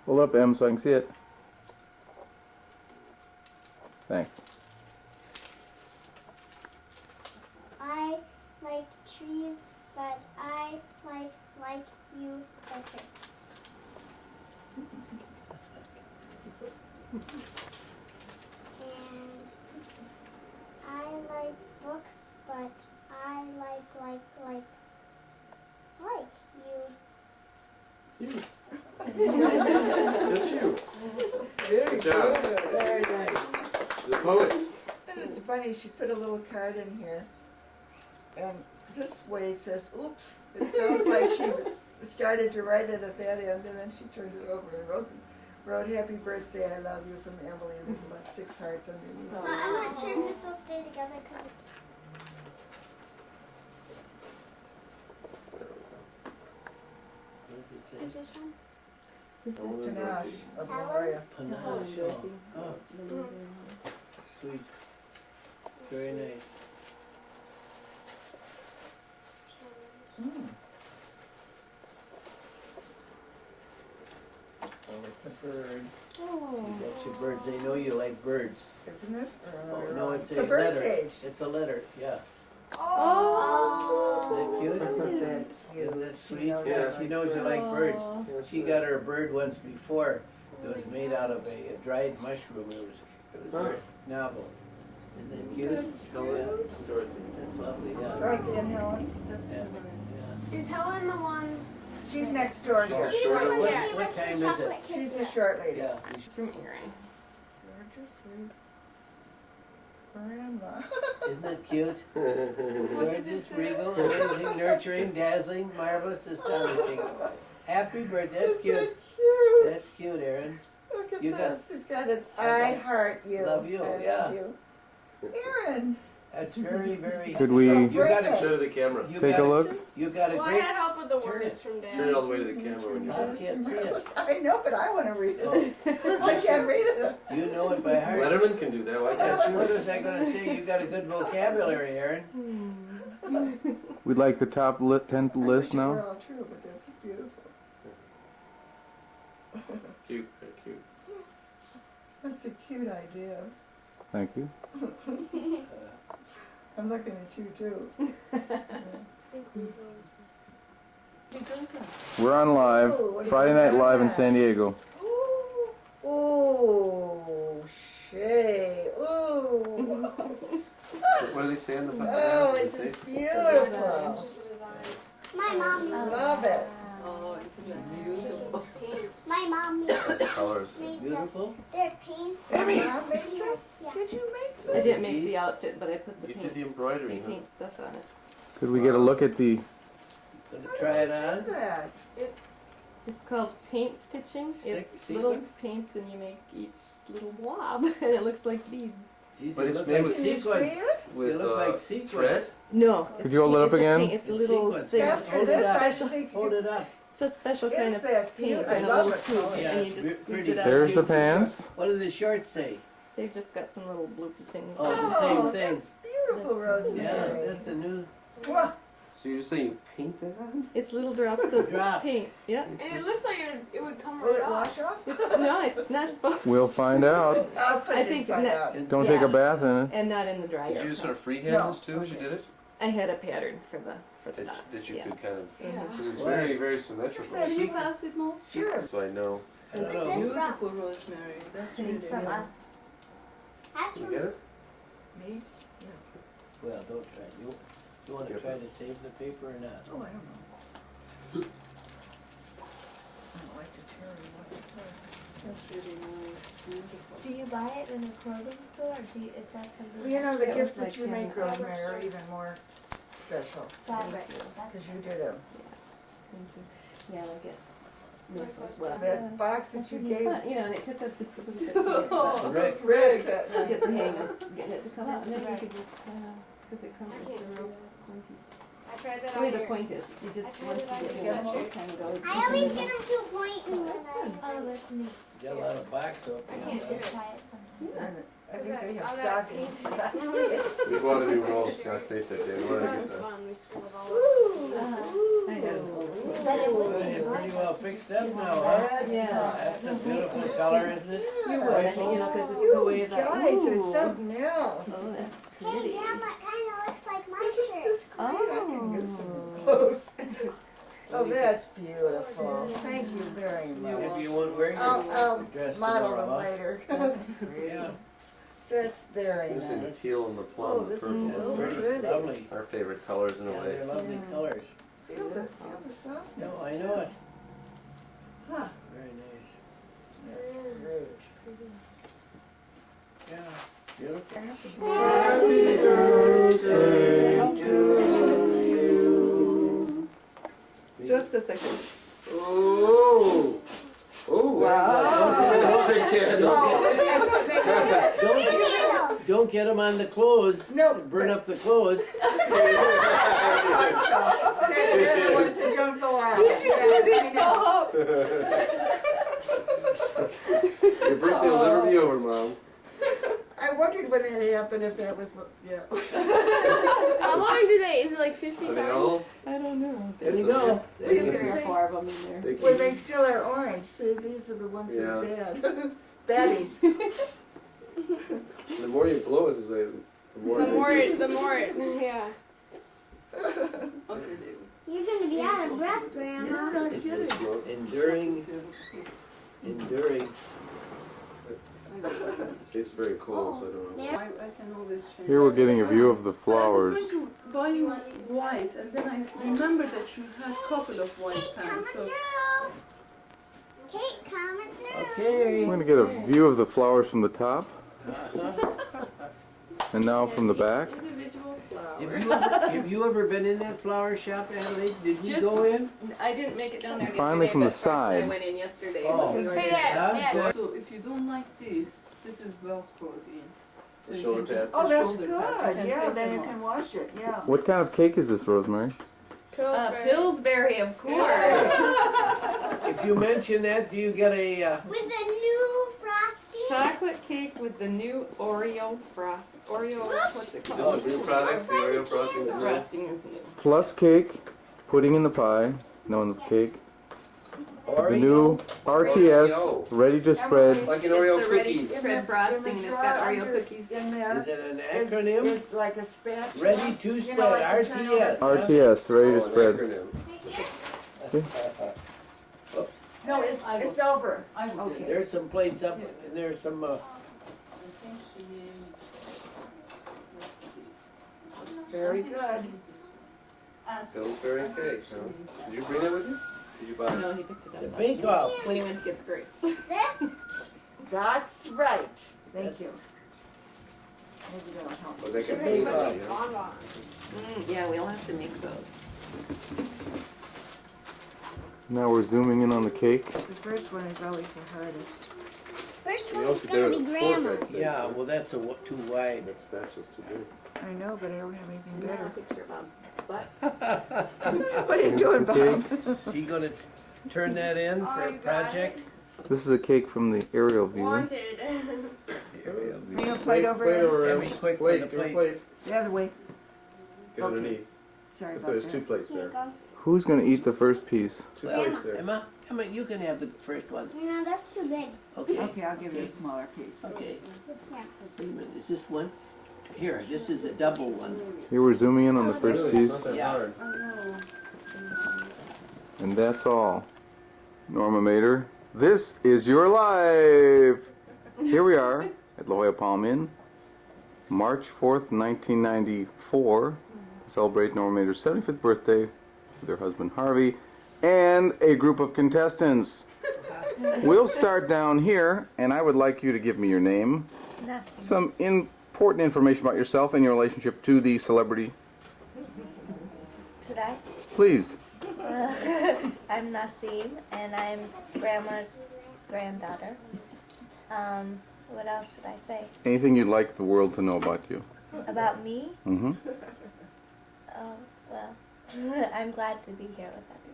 Hold up, Em, so I can see it. Thanks. I like trees, but I like you better. And I like books, but I like you. Just you. Very Good job. good. Very nice. The poets. And it's funny, she put a little card in here, and this way it says, oops. It sounds like she started to write it at that end, and then she turned it over and wrote happy birthday, I love you from Emily, and there's about 6 hearts underneath. Well, I'm not sure if this will stay together because What does it say? is this one? This This is is Panache of Memoria. Panache, oh, sweet. Very nice. Mm. Oh, it's a bird, See, that's your birds, they know you like birds. isn't it? Oh, no, it's It's a a bird letter. cage. It's a letter, yeah. Oh. Isn't that cute? Isn't that cute? Isn't that She sweet? knows Yeah, how she to knows you do like it. birds. She got her bird once before. It was made out of a dried mushroom. It was very novel. Isn't that cute? Dorothy. That's lovely, yeah. Dorothy and Helen, Yeah. Is Helen the one? she's next door here. She's the one What- with what the time is chocolate it? She's a kisses. short lady. Yeah. It's from Erin. Gorgeous, sweet grandma. Isn't that cute? Gorgeous, regal, amazing, nurturing, dazzling, marvelous, astonishing. Happy birthday, that's Isn't cute. it cute? That's cute, Erin. Look at You got- this, she's got an I heart you. Love you, I yeah. love you. Erin. That's very, very. Could we You got Right. a, Show to the camera. you take got a look? You got a Well, I great. had help with the Turn words from Dad. Turn it all the way to the camera when you're I can't see it. I know, but I want to read it. I can't read it. You know it by heart. Letterman can do that. Why can't What you? was I gonna say? You got a good vocabulary, Erin. We'd like the top 10th I wish list it were now. all true, but that's beautiful. Cute, very cute. That's a cute idea. Thank you. I'm looking at you too. We're on live. Oh, what Friday is Night Live in that? San Diego. Ooh, ooh, Shay, ooh. What do they say on the Oh, They it's say? beautiful. My mom. Love it. Oh, isn't that beautiful? My mom Lots of colors. made Beautiful. their paints. Mom made this? Yeah. Did you make I this? didn't make the outfit, but I put the You paint, did the embroidery, huh? paint stuff on it. Could we get a look at the? Gonna How try did it you on. do that? It's called paint stitching. It's Sequin? little paints and you make each little blob and it looks like beads. Jeez, But you it's look made like with Can you see sequins. it? With look like sequins. thread. No. Could you hold it up it's a again? paint- It's a It's little sequins. thing. After Hold it this, up. I think Hold it up. It's a special kind Is of that paint cute? I in a love little it. tube Yeah, and you it's just squeeze pretty. it out. There's the pants. What do the shorts say? They've just got some little bloopy things. Oh, on the it. same thing. That's beautiful, Yeah, Rosemary. that's a new. Wha- So you're just saying you paint that on? It's little drops of Drops. paint. Yeah. And it looks like it would come Will right it off. wash off? No, it's not supposed We'll find out. I'll put I it think inside that- out. Don't take a bath in it. and not in the Did you dryer. just sort of freehand this too as you did it? I had a pattern for that you yeah. could kind of, Yeah. because it's very, very symmetrical. Can you pass it more? Sure. So I know. I don't Where's know. this Beautiful rosemary. That's really from nice. us. That's You from get it? Me? Well, don't try. You want to try to save the paper or not? Oh, I don't know. I don't like to tear it apart. That's really nice. Beautiful. Do you buy it in a clothing store, or is that something? Well, you know, the Yeah, gifts like that you in make, a Rosemary, are even more special. Fabric. Because you did them. Thank you. Yeah, like it. That box that you It's gave fun, you know, and it took us just a little bit to get it, Rick, Rick. to get the hang of getting it to come out, and then you could just, because it comes with the real pointy. I tried that The way the point is, you just, once you get it, it kind of goes. I always get them to a point and then oh, that's neat. got a lot of box I opening. can't try it sometimes. I think they have stockings. We bought a new roll of Scotch tape that day. We wanted to get that. I got it. But it was Good, you're pretty well fixed up now, huh? Yeah. That's a beautiful color, isn't it? You would, I think, you know, because it's the way You that. guys are Ooh. something else. Oh, that's Hey, pretty. Grandma, it kind of looks like my Isn't shirt. this great? I can use some clothes. Oh, that's beautiful. Thank you very much. If you won't wear I'll your dress model tomorrow, them huh? later. Yeah, That's very It's in the nice. teal and the plum, Oh, the this purple. is so pretty, pretty. lovely. Our favorite colors in a Yeah, way. they're lovely colors. Feel the softness. No, I know it. Huh, Very nice. that's great. Yeah, beautiful. Happy birthday to you. Just a second. Oh! Oh! Wow. Shake hands. Don't get them on the clothes. No. Burn up the clothes. They're the ones that don't go out. Stop! Your birthday will never be over, Mom. I wondered when that happened, if that was, yeah. How long do they? Is it like 50 Are they times? all? I don't know. There you go. There's These 3 or are- 4 of them in there. They Well, keep- they still are orange, see, these are the ones that are Yeah. bad. Baddies. The more you blow it, it's like, the more The it more, makes the more, yeah. You're going to be out of breath, You're Grandma. not This kidding. is enduring. It's very cold, so I don't know. I can always change. Here we're getting a view of the I was flowers. going to buy you white, and then I remembered that you had a couple of white Kate, coming pants. So through. Kate, coming through. Okay. We're gonna get a view of the flowers from the top, and now from the back. Individual flowers. Have you ever been in that flower shop, Adelaide? Did you Just- go in? I didn't make it down there Finally yesterday, from the but Carson and I side. went in yesterday. Oh. but we were Hey, there. Dad, Dad. So if you don't like this is Velcroed in. So The you shoulder can just- pads? Oh, the that's shoulder pads, good, can yeah, take then them you off. can wash it, yeah. What kind of cake is this, Rosemary? Pillsbury, of course. If you mention that, do you get a, With the new frosting. Chocolate cake with the new Oreo what's it Is called? this a new product, the Oreo frosting? The frosting is new. Plus cake, pudding in the pie, no in the cake. The Oreo? new RTS, Oreo. ready to spread. Like an It's Oreo the ready cookies. to spread frosting, and it's got Oreo cookies. In there Is it an is- acronym? is like a spatula. Ready to You know, spread, like the turnover- RTS. huh? RTS, ready Oh, to an spread. acronym. No, it's over. I will do Okay. it. There's some plates up, and there's some, I think she is, let's see. Very good. Pillsbury cake, huh? Did you bring that with you? Did you buy it? No, he picked it the up bake off. when he went to get the grapes. This? That's right. Thank you. Maybe that'll help. Or they can Bake bake off. it, yeah. Yeah, we'll have to make those. Now we're zooming in on the cake. The first one is always the hardest. First You one know is what to do going to with be a fork, I Grandma's. think. Yeah, well, that's too wide. That spatula's too big. I know, but I don't have anything Now a better. picture of Bob's butt. What are you doing, Bob? Is he gonna turn that in Oh, for a you got project? This is a cake from the aerial view. Wanted. Bring a plate over Plate here. over Yeah, him. be quick Plate, with the give her a plate. plate. The other way. Get Okay. underneath. Sorry So about there's two that. plates Here you there. go. Who's gonna eat the first piece? Two Grandma. plates there. Emma, you can have the first one. No, that's too big. Okay. Okay, I'll give you a smaller piece. Okay. Yeah. Wait a minute, is this one? Here, this is a double one. Here we're zooming in on the first Really, it's piece. not that hard. And that's all. Norma Mater, this is your life. Here we are at La Jolla Palm Inn, March 4th, 1994, to celebrate Norma Mater's 75th birthday with her husband Harvey and a group of contestants. We'll start down here, and I would like you to give me your name, some important information about yourself and your relationship to the celebrity. Should I? Please. I'm Nasim, and I'm Grandma's granddaughter. What else should I say? Anything you'd like the world to know about you? About me? Mm-hmm. Oh, well, I'm glad to be here with everybody.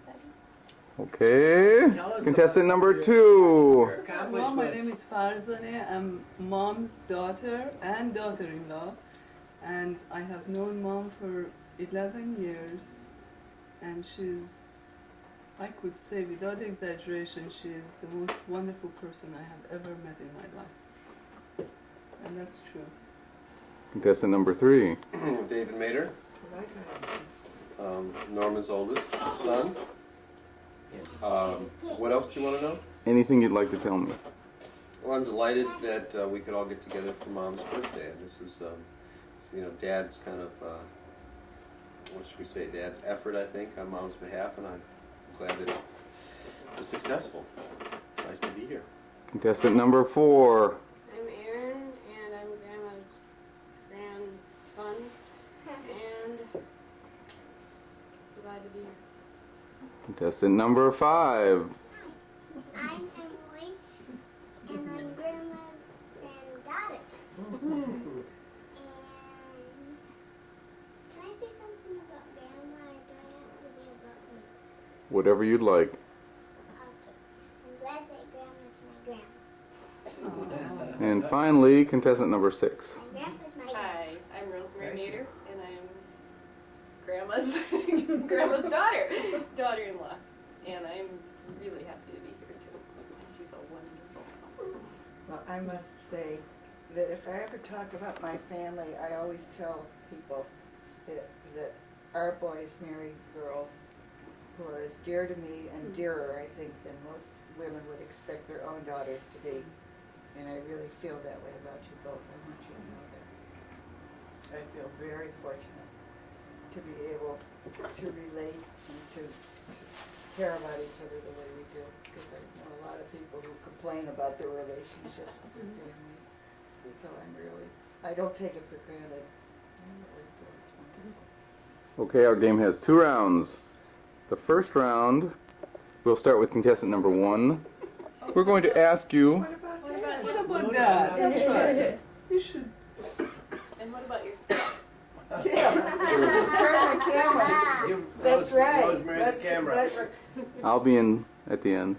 Okay. Contestant number 2. Well, my name is Farzaneh. I'm mom's daughter and daughter-in-law, and I have known mom for 11 years, and she's, I could say without exaggeration, she is the most wonderful person I have ever met in my life, and that's true. Contestant number 3. David Mater, Norma's oldest son. What else do you want to know? Anything you'd like to tell me? Well, I'm delighted that we could all get together for Mom's birthday, and this was, you know, Dad's kind of, what should we say, Dad's effort, I think, on Mom's behalf, and I'm glad that it was successful. Nice to be here. Contestant number 4. I'm Aaron, and I'm Grandma's grandson, and glad to be here. Contestant number 5. I'm Emily, and I'm Grandma's granddaughter. And can I say something about Grandma, or do I have to be about me? Whatever you'd like. Okay. I'm glad that Grandma's my grandma. And finally, contestant number 6. And Grandpa's my grandma. Hi, I'm Rosemary Mater, and I'm Grandma's daughter-in-law, and I'm really happy to be here too. She's a wonderful. Well, I must say that if I ever talk about my family, I always tell people that our boys married girls who are as dear to me and dearer, I think, than most women would expect their own daughters to be. And I really feel that way about you both. I want you to know that. I feel very fortunate to be able to relate and to care about each other the way we do. Because I know a lot of people who complain about their relationships with their families. So I don't take it for granted. I really feel it's wonderful. Okay, our game has 2 rounds. The first round, we'll start with contestant number 1. We're going to ask you... What about that? That's right. You should. And what about yourself? Yeah, turn the camera. Give That's right. Rosemary the camera. I'll be in at the end.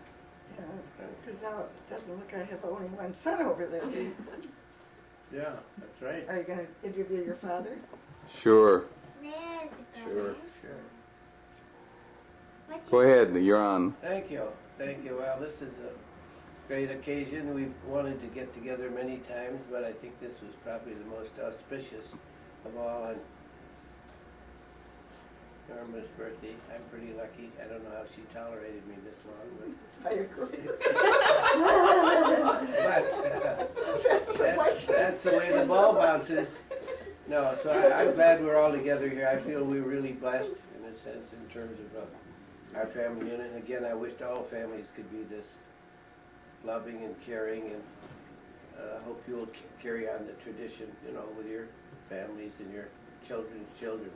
Because now it doesn't look like I have only one son over there. Yeah, that's right. Are you going to interview your father? Sure. There's a Sure. What's Go ahead, you're on. Thank you. Thank you. Well, this is a great occasion. We've wanted to get together many times, but I think this was probably the most auspicious of all. On Norma's birthday, I'm pretty lucky. I don't know how she tolerated me this long, but I agree. but that's the way the ball bounces. No, so I'm glad we're all together here. I feel we're really blessed in a sense in terms of our family unit. And again, I wished all families could be this loving and caring, and I hope you'll carry on the tradition, you know, with your families and your children's children.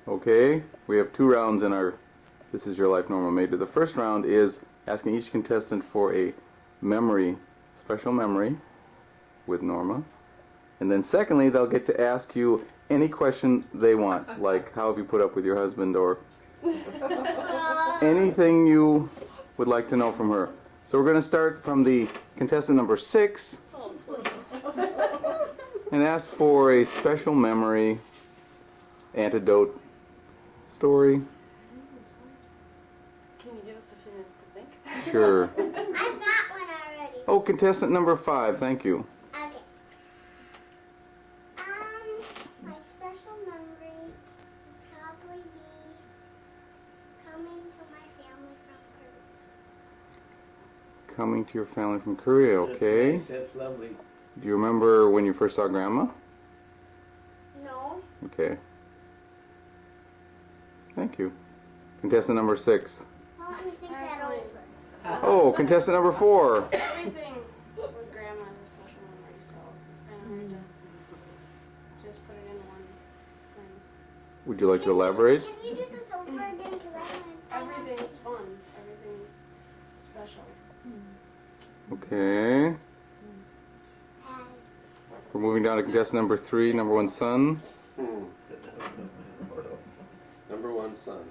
Okay, we have 2 rounds in our This Is Your Life, Norma Mater. The first round is asking each contestant for a memory, special memory with Norma. And then secondly, they'll get to ask you any question they want, like how have you put up with your husband, or anything you would like to know from her. So we're going to start from the contestant number 6 and ask for a special memory, anecdote, story. Can you give us a few minutes to think? Sure. I've got one already. Oh, contestant number 5, thank you. Okay. coming to your family from Korea, okay? That's nice, that's lovely. Do you remember when you first saw Grandma? No. Okay. Thank you. Contestant number 6. Well, let me think that over. Oh, contestant number 4. Everything with Grandma is a special memory, so it's kind of hard to just put it in one thing. Would you like to elaborate? Can you do this over again? Because Everything is fun. Everything is special. Okay. We're moving down to contestant number 3, number 1 son. Number 1 son.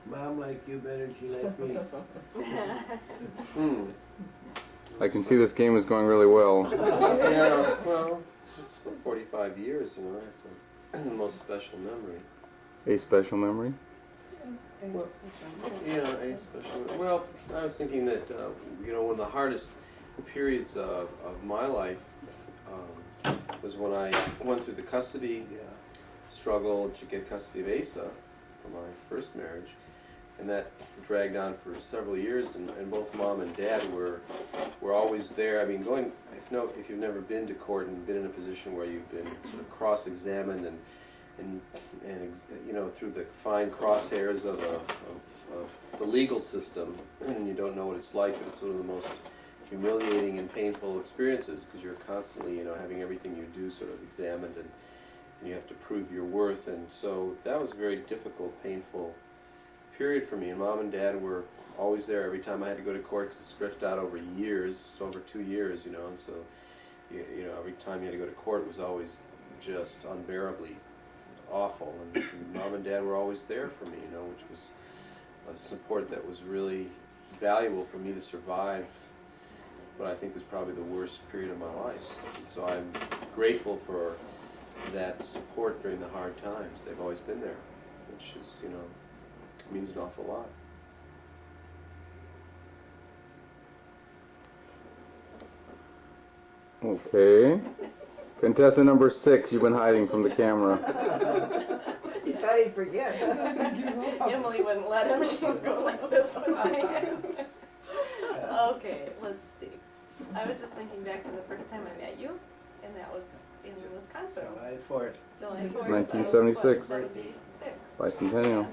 Mom like you better than she like me. I can see this game is going really well. Yeah, well, it's the 45 years, you know, that's the most special memory. A special memory? Well, yeah, a special. Well, I was thinking that you know, one of the hardest periods of my life was when I went through the custody struggle to get custody of Asa for my first marriage, and that dragged on for several years. And both Mom and Dad were always there. I mean, if you've never been to court and been in a position where you've been sort of cross-examined and you know, through the fine crosshairs of the legal system, and you don't know what it's like, but it's one of the most humiliating and painful experiences, because you're constantly, you know, having everything you do sort of examined, and you have to prove your worth. And so that was a very difficult, painful period for me. And Mom and Dad were always there every time I had to go to court, because it stretched out over years, over 2 years, you know. And so, you know, every time you had to go to court, it was always just unbearably awful. And Mom and Dad were always there for me, you know, which was a support that was really valuable for me to survive what I think was probably the worst period of my life. And so I'm grateful for that support during the hard times. They've always been there, which is, you know, means an awful lot. Okay. Contestant number 6, you've been hiding from the camera. You thought he'd forget. Emily wouldn't let him. She was going like this with me. Okay, let's see. I was just thinking back to the first time I met you, and that was in Wisconsin. July 4th. July 4th. 1976. 76. Bicentennial.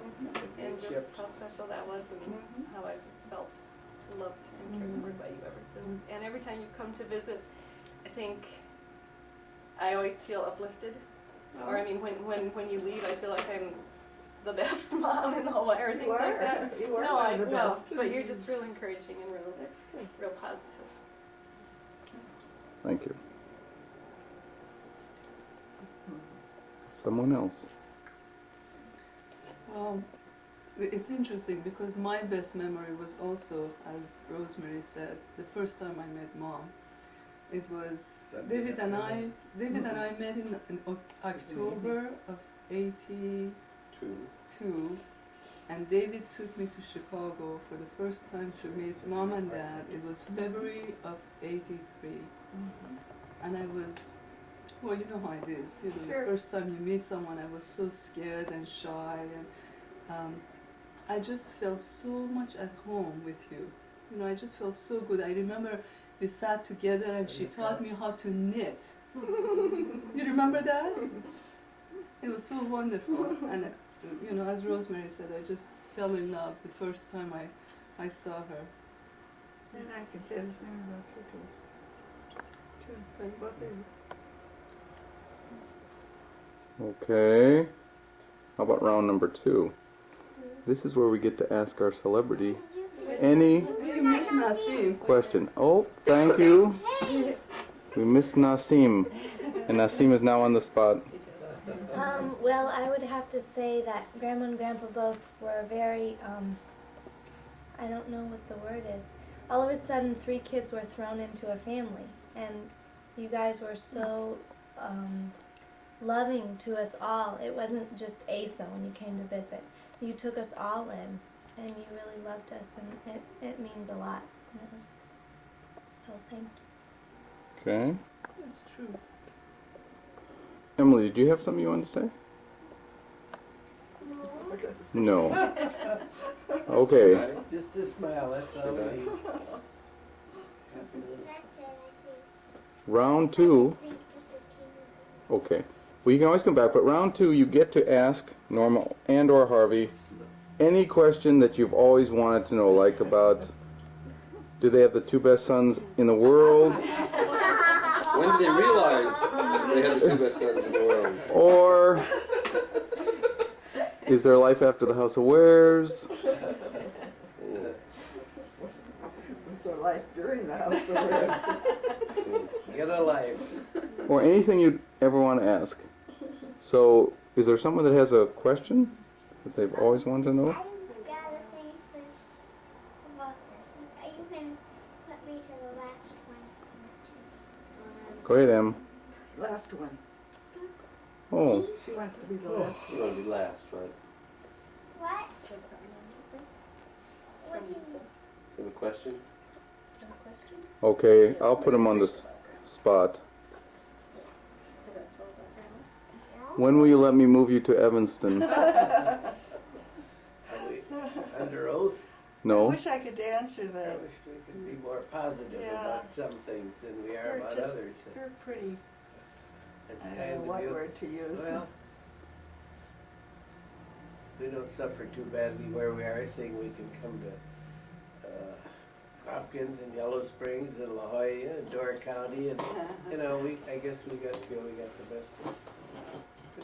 And just how special that was, and how I've just felt loved and remembered by you ever since. And every time you come to visit, I think I always feel uplifted. Or I mean, when you leave, I feel like I'm the best mom in the whole wide, or things like that. You are No, one of the well, best. but you're just real encouraging and real positive. Thank you. Someone else. Well, it's interesting because my best memory was also, as Rosemary said, the first time I met Mom. It was David and I met in October of '82, and David took me to Chicago for the first time to meet Mom and Dad. It was February of '83, and I was, well, you know how it is. You know, the first time you meet someone, I was so scared and shy, and I just felt so much at home with you. You know, I just felt so good. I remember we sat together and she taught me how to knit. You remember that? It was so wonderful. And, you know, as Rosemary said, I just fell in love the first time I saw her. And I can say the same about you too. True, both of you. Okay. How about round number 2? This is where we get to ask our celebrity any question. Oh, thank you. We missed Nasim. And Nasim is now on the spot. Well, I would have to say that Grandma and Grandpa both were very, I don't know what the word is. All of a sudden, 3 kids were thrown into a family. And you guys were so loving to us all. It wasn't just Asa when you came to visit. You took us all in, and you really loved us, and it means a lot. So thank you. Okay. That's true. Emily, did you have something you wanted to say? No. Okay. Just a smile, that's all we need. it, I think. Round two. I think just a teeny. Okay. Well, you can always come back, but round two, you get to ask Norma and or Harvey any question that you've always wanted to know, like about, do they have the two best sons in the world? When did they realize they had the two best sons in the world? Or is there life after the House of Wares? With their life during the House of Wares. Get a life. Or anything you'd ever want to ask. So, is there someone that has a question that they've always wanted to know? I just got a thing about this. You can put me to the last one. Go ahead, Em. Last one. Oh, She wants to be the last You want to be last, right? What? What do you mean? You have a question? okay. I'll put him on the spot. When will you let me move you to Evanston? Are we under oath? I No. wish I could answer I that. wish we could be more positive Yeah. about some things than we are about others. You're pretty, It's I don't kind know of what you. word to use. Well, we don't suffer too badly where we are, seeing we can come to Hopkins and Yellow Springs and La Jolla and Door County, and you know, I guess we feel we got the best of.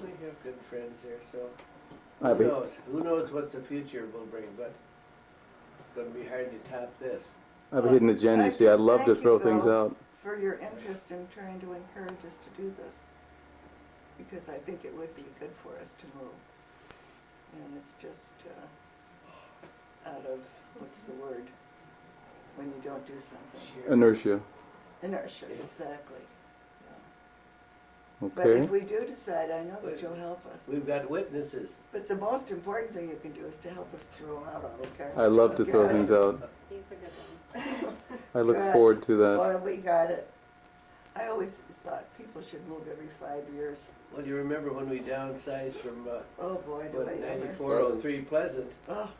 We have good friends here, so I who be- knows? Who knows what the future will bring? But it's going to be hard to top this. I have a hidden agenda. You see, I'd love to Thank you, throw things Bill, out. for your interest in trying to encourage us to do this, because I think it would be good for us to move. And it's just out of, what's the word, when you don't do something. Inertia. Inertia, exactly. But Okay. if we do decide, I know that you'll help us. We've got witnesses. But the most important thing you can do is to help us throw out all the cards. I love to throw things out. He's a good one. I look Good. forward to that. Boy, we got it. I always thought people should move every 5 years. Well, you remember when we downsized from Oh, boy, do I ever. 9403 Pleasant? Oh,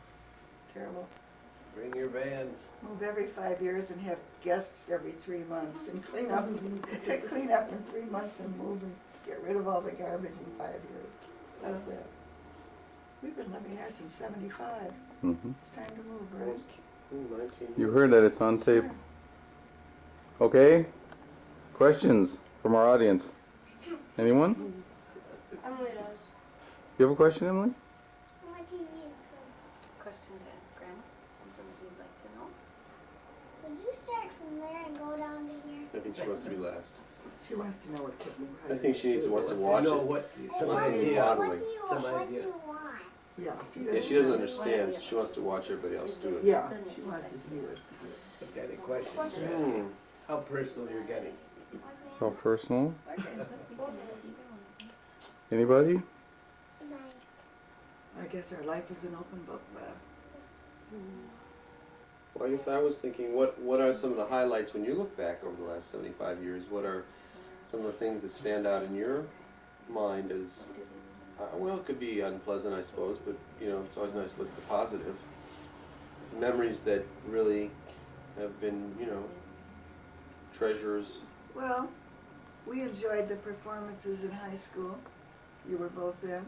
terrible. Bring your vans. Move every 5 years and have guests every 3 months and clean up, clean up in 3 months and move and get rid of all the garbage in 5 years. How's that? We've been living there since 75. Mhm. It's time to move, right? 19. You heard that. It's on tape. Okay. Questions from our audience? Anyone? Emily does. You have a question, Emily? What do you need? Question to ask Grandma, something that you'd like to know? Would you start from there and go down to here? I think she wants to be last. She wants to know what kid we I think she wants to watch know it. what, She some wants to idea. modeling. What do you Some want? idea. Yeah. Yeah, she doesn't understand, so she wants to watch everybody else do it. Yeah, she wants to see what. What kind of questions you're asking? How personal you're getting. How personal? Anybody? I guess our life is an open book, Bob. Well, I guess I was thinking, what are some of the highlights when you look back over the last 75 years? What are some of the things that stand out in your mind as, well, it could be unpleasant, I suppose, but, you know, it's always nice to look at the positive. Memories that really have been, you know, treasures. Well, we enjoyed the performances in high school. You were both in.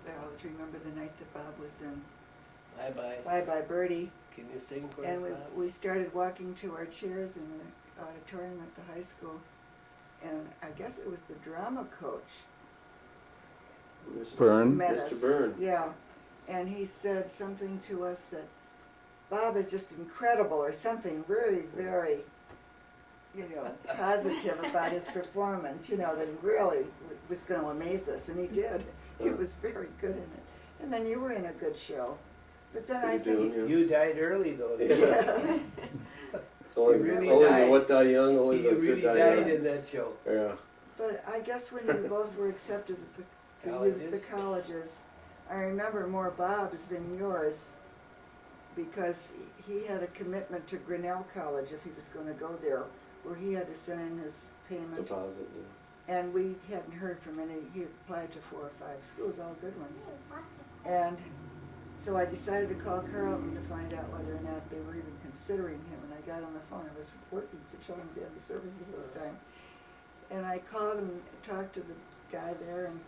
I always remember the night that Bob was in Bye-bye. Bye Bye Birdie. Can you sing for And us, we, Bob? we started walking to our chairs in the auditorium at the high school. And I guess it was the drama coach. Byrne. Met Mr. us. Byrne. Yeah. And he said something to us that Bob is just incredible, or something very, very, you know, positive about his performance, you know, that he really was going to amaze us. And he did. He was very good in it. And then you were in a good show. But then I think... You died early, though. Yeah. Only, You really only the died. what die young, only You the really good die died young. in that show. Yeah. But I guess when you both were accepted at the colleges, I remember more Bob's than yours, because he had a commitment to Grinnell College if he was going to go there, where he had to send in his payment. Deposit, yeah. And we hadn't heard from any. He applied to 4 or 5 schools, all good ones. And So I decided to call Carlton to find out whether or not they were even considering him, and I got on the phone. I was working for Children with Family Services at the time. And I called and talked to the guy there, and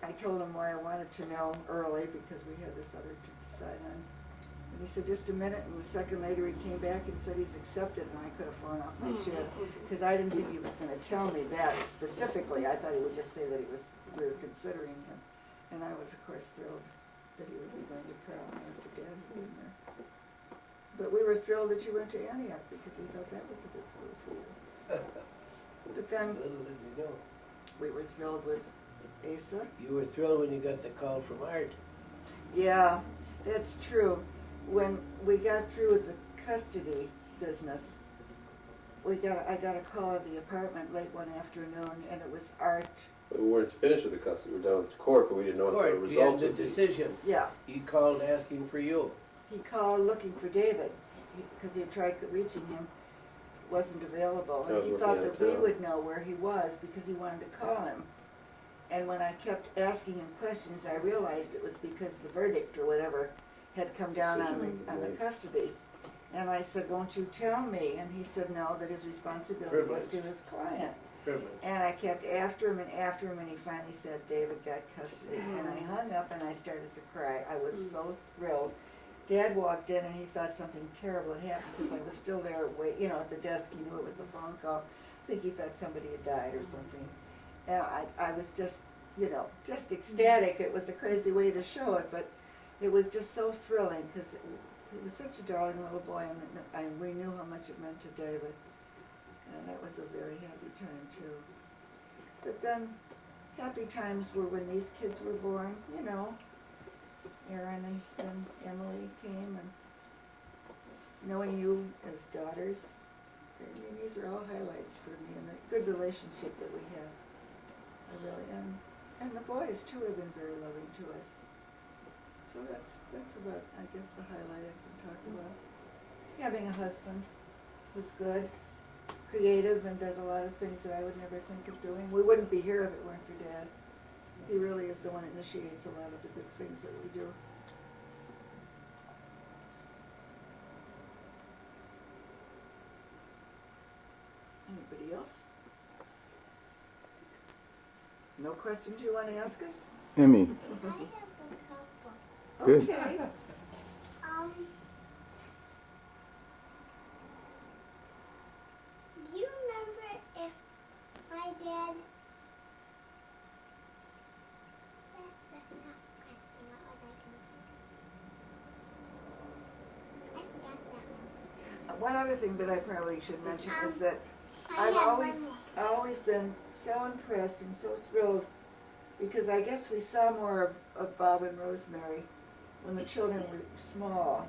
I told him why I wanted to know early, because we had this other to decide on. And he said, just a minute, and a second later he came back and said he's accepted, and I could have fallen off my chair, because I didn't think he was gonna tell me that specifically. I thought he would just say that we were considering him. And I was, of course, thrilled that he would be going to Carroll after Dad had been there. But we were thrilled that you went to Antioch, because we thought that was a good school for you. But then, Little did we know. we were thrilled with Asa. You were thrilled when you got the call from Art. Yeah, that's true. When we got through with the custody business, I got a call at the apartment late one afternoon, and it was Art. We weren't finished with the custody, we were done with the court, but we didn't know what the Court, you had results the would be. decision. Yeah, He called asking for you. he called looking for David, because he had tried reaching him, wasn't available. I was And he working thought out that of we town. would know where he was, because he wanted to call him. And when I kept asking him questions, I realized it was because the verdict or whatever had come down on the custody. And I said, won't you tell me? And he said no, that his responsibility was to his client. Privilege. And I kept after him, and he finally said, David got custody. And I hung up and I started to cry. I was so thrilled. Dad walked in and he thought something terrible had happened, because I was still there, at the desk. He knew it was a phone call. I think he thought somebody had died or something. And I was just ecstatic. It was a crazy way to show it, but it was just so thrilling, because he was such a darling little boy, and we knew how much it meant to David. And that was a very happy time too. But then, happy times were when these kids were born, Aaron and Emily came, and knowing you as daughters. I mean, these are all highlights for me, and the good relationship that we have. I really am. And the boys too have been very loving to us. So that's about, I guess, the highlight I can talk about. Having a husband who's good, creative, and does a lot of things that I would never think of doing. We wouldn't be here if it weren't for Dad. He really is the one that initiates a lot of the good things that we do. Anybody else? No questions you want to ask us? Emmy, I have a couple. good. Okay. Do you remember if my dad? That's not what I can think of. I forgot that one. One other thing that I probably should mention is that I I've have always, one more. always been so impressed and so thrilled, because I guess we saw more of Bob and Rosemary when the children were small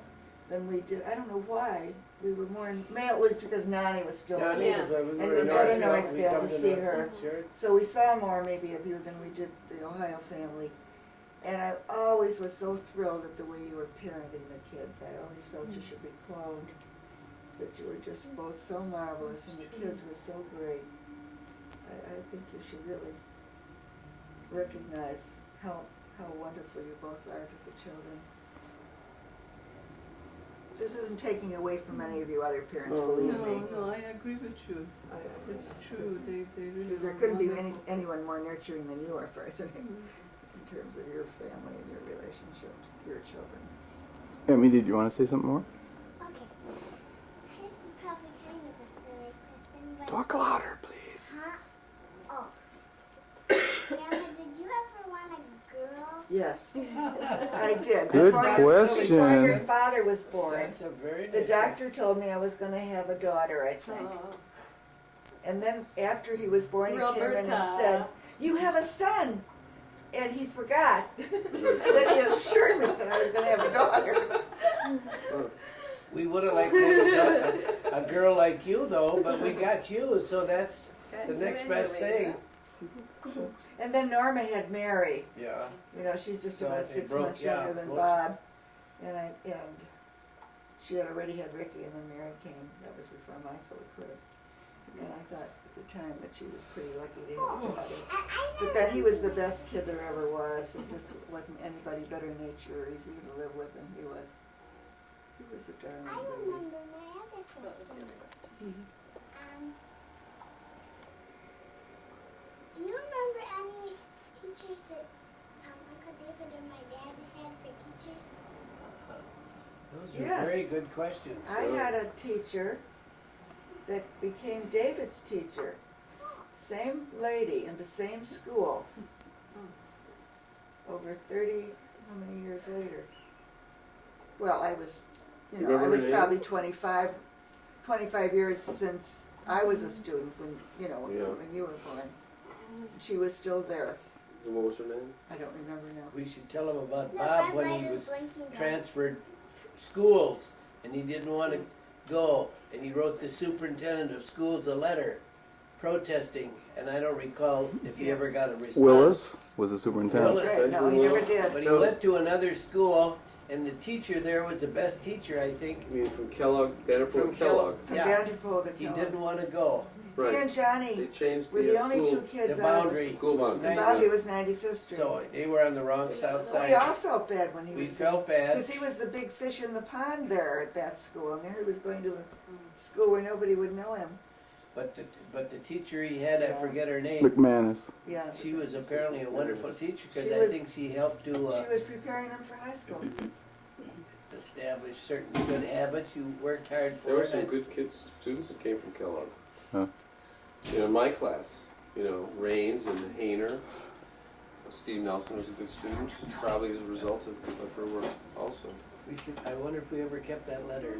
than we did. I don't know why. We were more, maybe it was because Nani was still Yeah, there. it was when we And were we'd in go to Northfield, we'd Northfield come to see her. Northfield, sure. So we saw more maybe of you than we did the Ohio family. And I always was so thrilled at the way you were parenting the kids. I always felt you should be cloned, that you were just both so marvelous and the kids were so great. I think you should really recognize how wonderful you both are to the children. This isn't taking away from any of you other parents, believe me. No, I agree with you. It's true. They really. Because there are couldn't be wonderful. anyone more nurturing than you are for us, in terms of your family and your relationships, your children. Emmy, did you want to say something more? Okay. This is probably kind of a silly question, but. Talk louder, please. Huh? Oh. Grandma, did you ever want a girl? Yes, I did. Good Before question. your father was born, That's a very the nice doctor told me I was going to have a daughter, I think. And then after he was born, he came in and Roberta. said, "You have a son." And he forgot that he assured me that I was going to have a daughter. We would have liked to have a girl like you though, but we got you, so that's the next best thing. And then Norma had Mary. Yeah. She's just So about they 6 broke- months yeah, younger than most- Bob. And she had already had Ricky, and then Mary came. That was before Michael, of course. And I thought, the time that she was pretty lucky to have a daughter. But then he was the best kid there ever was, and just wasn't anybody better nature or easier to live with than he was. He was a darling I baby. remember my other question. Do you remember any teachers that Uncle David or my dad had for teachers? Those are Yes. very good questions. I had a teacher that became David's teacher. Same lady in the same school. Over 30, how many years later? Well, I was, You I remember was her name? probably 25 years since I was a student when, Yeah. when you were born. She was still there. And what was her name? I don't remember now. We should tell him about The Bob red when light he is was blinking red. transferred schools and he didn't want to go. And he wrote the superintendent of schools a letter protesting. And I don't recall if he ever got a response. Willis was the superintendent. Willis. Right, no, he never did. But he went to another school and the teacher there was the best teacher, I think. You mean from Kellogg, Vanderbilt Kellogg? From Yeah. Vanderpool to He Kellogg. didn't want to go. He Right. and They Johnny changed were the the only school. two kids The on boundary. School boundary. the boundary was 95th Street. So they were on the wrong south We side. all felt bad when he We was felt bad. because he was the big fish in the pond there at that school, and there he was going to a school where nobody would know him. But the teacher he had, I Yeah. forget her name. McManus. Yeah, She was apparently a wonderful teacher because She I was- think she helped to she was preparing them for high school. establish certain good habits. You worked hard for There were it. some good kids, students that came from Kellogg. Huh. In my class, Raines and Hayner. Steve Nelson was a good student, probably as a result of her work also. I wonder if we ever kept that letter.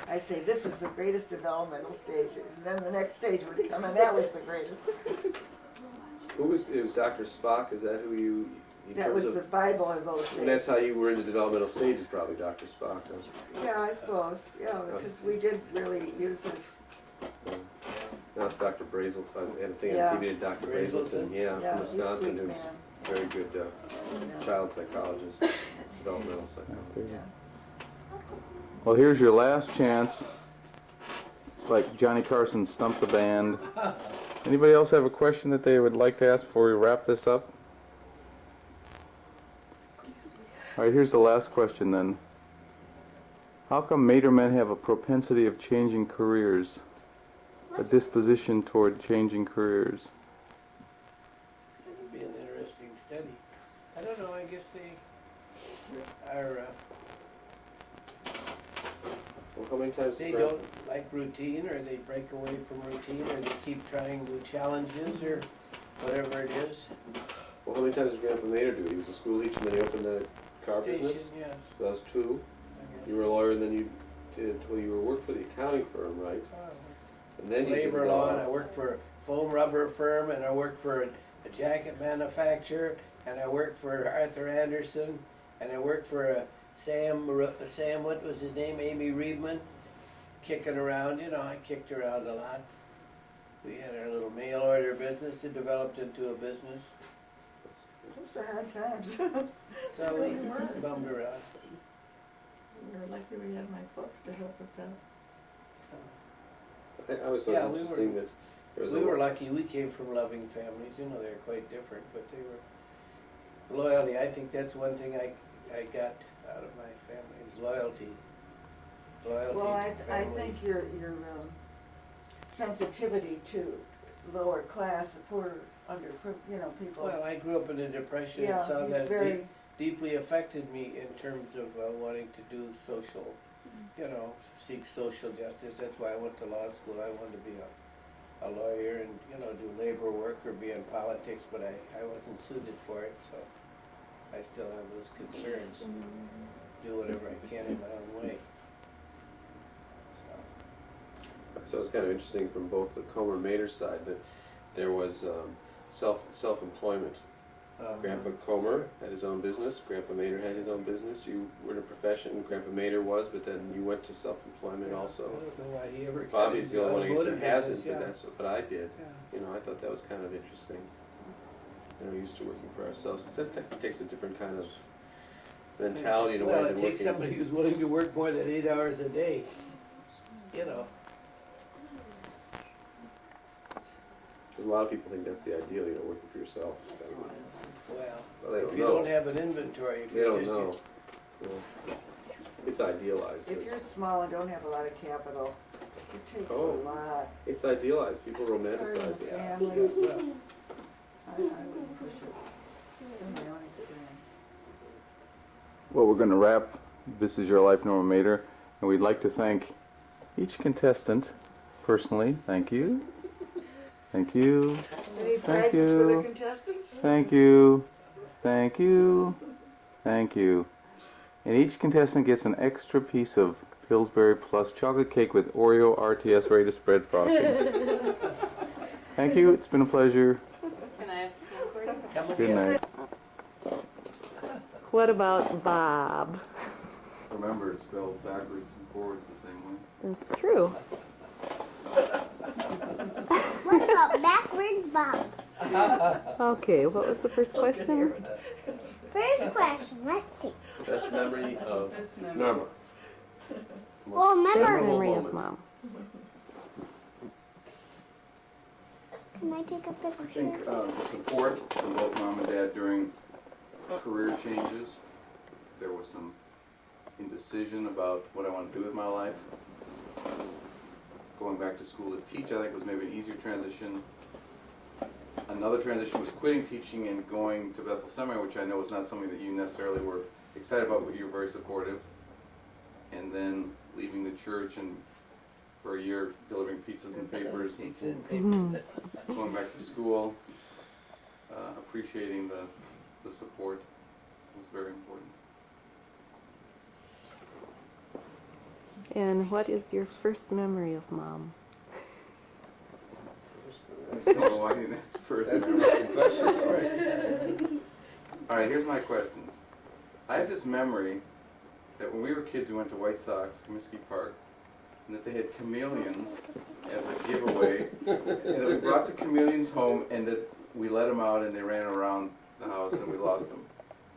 I say this was the greatest developmental stage, and then the next stage would come, and that was the greatest. It was Dr. Spock, is that who you, in That terms was of, the Bible of those days. and that's how you were into developmental stages, probably Dr. Spock, huh? Yeah, I suppose, yeah, because we did really use his, Now it's Dr. Brazelton, I had a thing Yeah. on TV, Dr. Brazelton? Brazelton, yeah, Yeah, from he's a Wisconsin, sweet who's man. a very good child psychologist, developmental psychologist. Well, here's your last chance. It's like Johnny Carson stumped the band. Anybody else have a question that they would like to ask before we wrap this up? All right, here's the last question then. How come Mater men have a propensity of changing careers? A disposition toward changing careers? It'd be an interesting study. I don't know, I guess they are, Well, how many times? they don't like routine, or they break away from routine, or they keep trying new challenges, or whatever it is. Well, how many times did Grandpa Mater do? He was a school teacher, and then he opened the car business. Station, yes, So that was two. I guess. You were a lawyer, and then you did, well, you worked for the accounting firm, right? And then you did Labor law, and law. I worked for a foam rubber firm, and I worked for a jacket manufacturer, and I worked for Arthur Anderson, and I worked for Sam, what was his name, Amy Reedman, kicking around, I kicked around a lot. We had our little mail order business, it developed into a business, those were hard times. so we bummed around. We were lucky we had my folks to help us out. I always thought Yeah, it was we were- interesting that there was We a were lucky, we came from loving families, they're quite different, but they were, loyalty, I think that's one thing I got out of my family, is loyalty. Loyalty Well, I to family. think your sensitivity to lower class, the poor, people. Well, I grew up in a depression, Yeah, so he's that very- deeply affected me in terms of wanting to do social, seek social justice. That's why I went to law school. I wanted to be a lawyer and, do labor work or be in politics, but I wasn't suited for it, so I still have those concerns. Do whatever I can in my own way. So it's kind of interesting from both the Comer and Mater side that there was self-employment. Grandpa Comer had his own business, Grandpa Mater had his own business. You were in a profession, Grandpa Mater was, but then you went to self-employment also. I don't know why he ever got Bobby's the into only one I guess who automotive hasn't, business, but yeah. that's what I did. Yeah. I thought that was kind of interesting. Used to working for ourselves, because that takes a different kind of mentality in a way Well, than it working. takes somebody who's willing to work more than 8 hours a day, Because a lot of people think that's the ideal, you know, working for yourself. Well, they if don't you know. don't have an inventory, if They you don't just know. Yeah. It's idealized. If you're small and don't have a lot of capital, it takes Oh. a lot. It's idealized. People It's hard in romanticize the it. families. I wouldn't push it. From my own experience. Well, we're going to wrap This Is Your Life, Norma Mater, and we'd like to thank each contestant personally. Thank you. Thank you. Any Thank prizes for the you. contestants? Thank you. Thank you. Thank you. And each contestant gets an extra piece of Pillsbury Plus chocolate cake with Oreo RTS ready to spread frosting. Thank you. It's been a pleasure. Can I have a camcorder? Good night. What about Bob? Remember, it's spelled backwards and forwards the same way. That's true. What about backwards Bob? Okay, what was the first question? First question, let's see. Best memory of Best memory. Norma. Well, Best remember, memory of moment. Mom. can I take a I picture? think the support from both Mom and Dad during career changes. There was some indecision about what I want to do with my life. Going back to school to teach, I think, was maybe an easier transition. Another transition was quitting teaching and going to Bethel Seminary, which I know was not something that you necessarily were excited about, but you were very supportive. And then leaving the church and for a year delivering pizzas and papers and going back to school, appreciating the support was very important. And what is your first memory of Mom? Oh, I think that's the first. That's memory. the question. All right, here's my questions. I have this memory that when we were kids, we went to White Sox, Comiskey Park, and that they had chameleons as a giveaway, and that we brought the chameleons home, and that we let them out, and they ran around the house, and we lost them.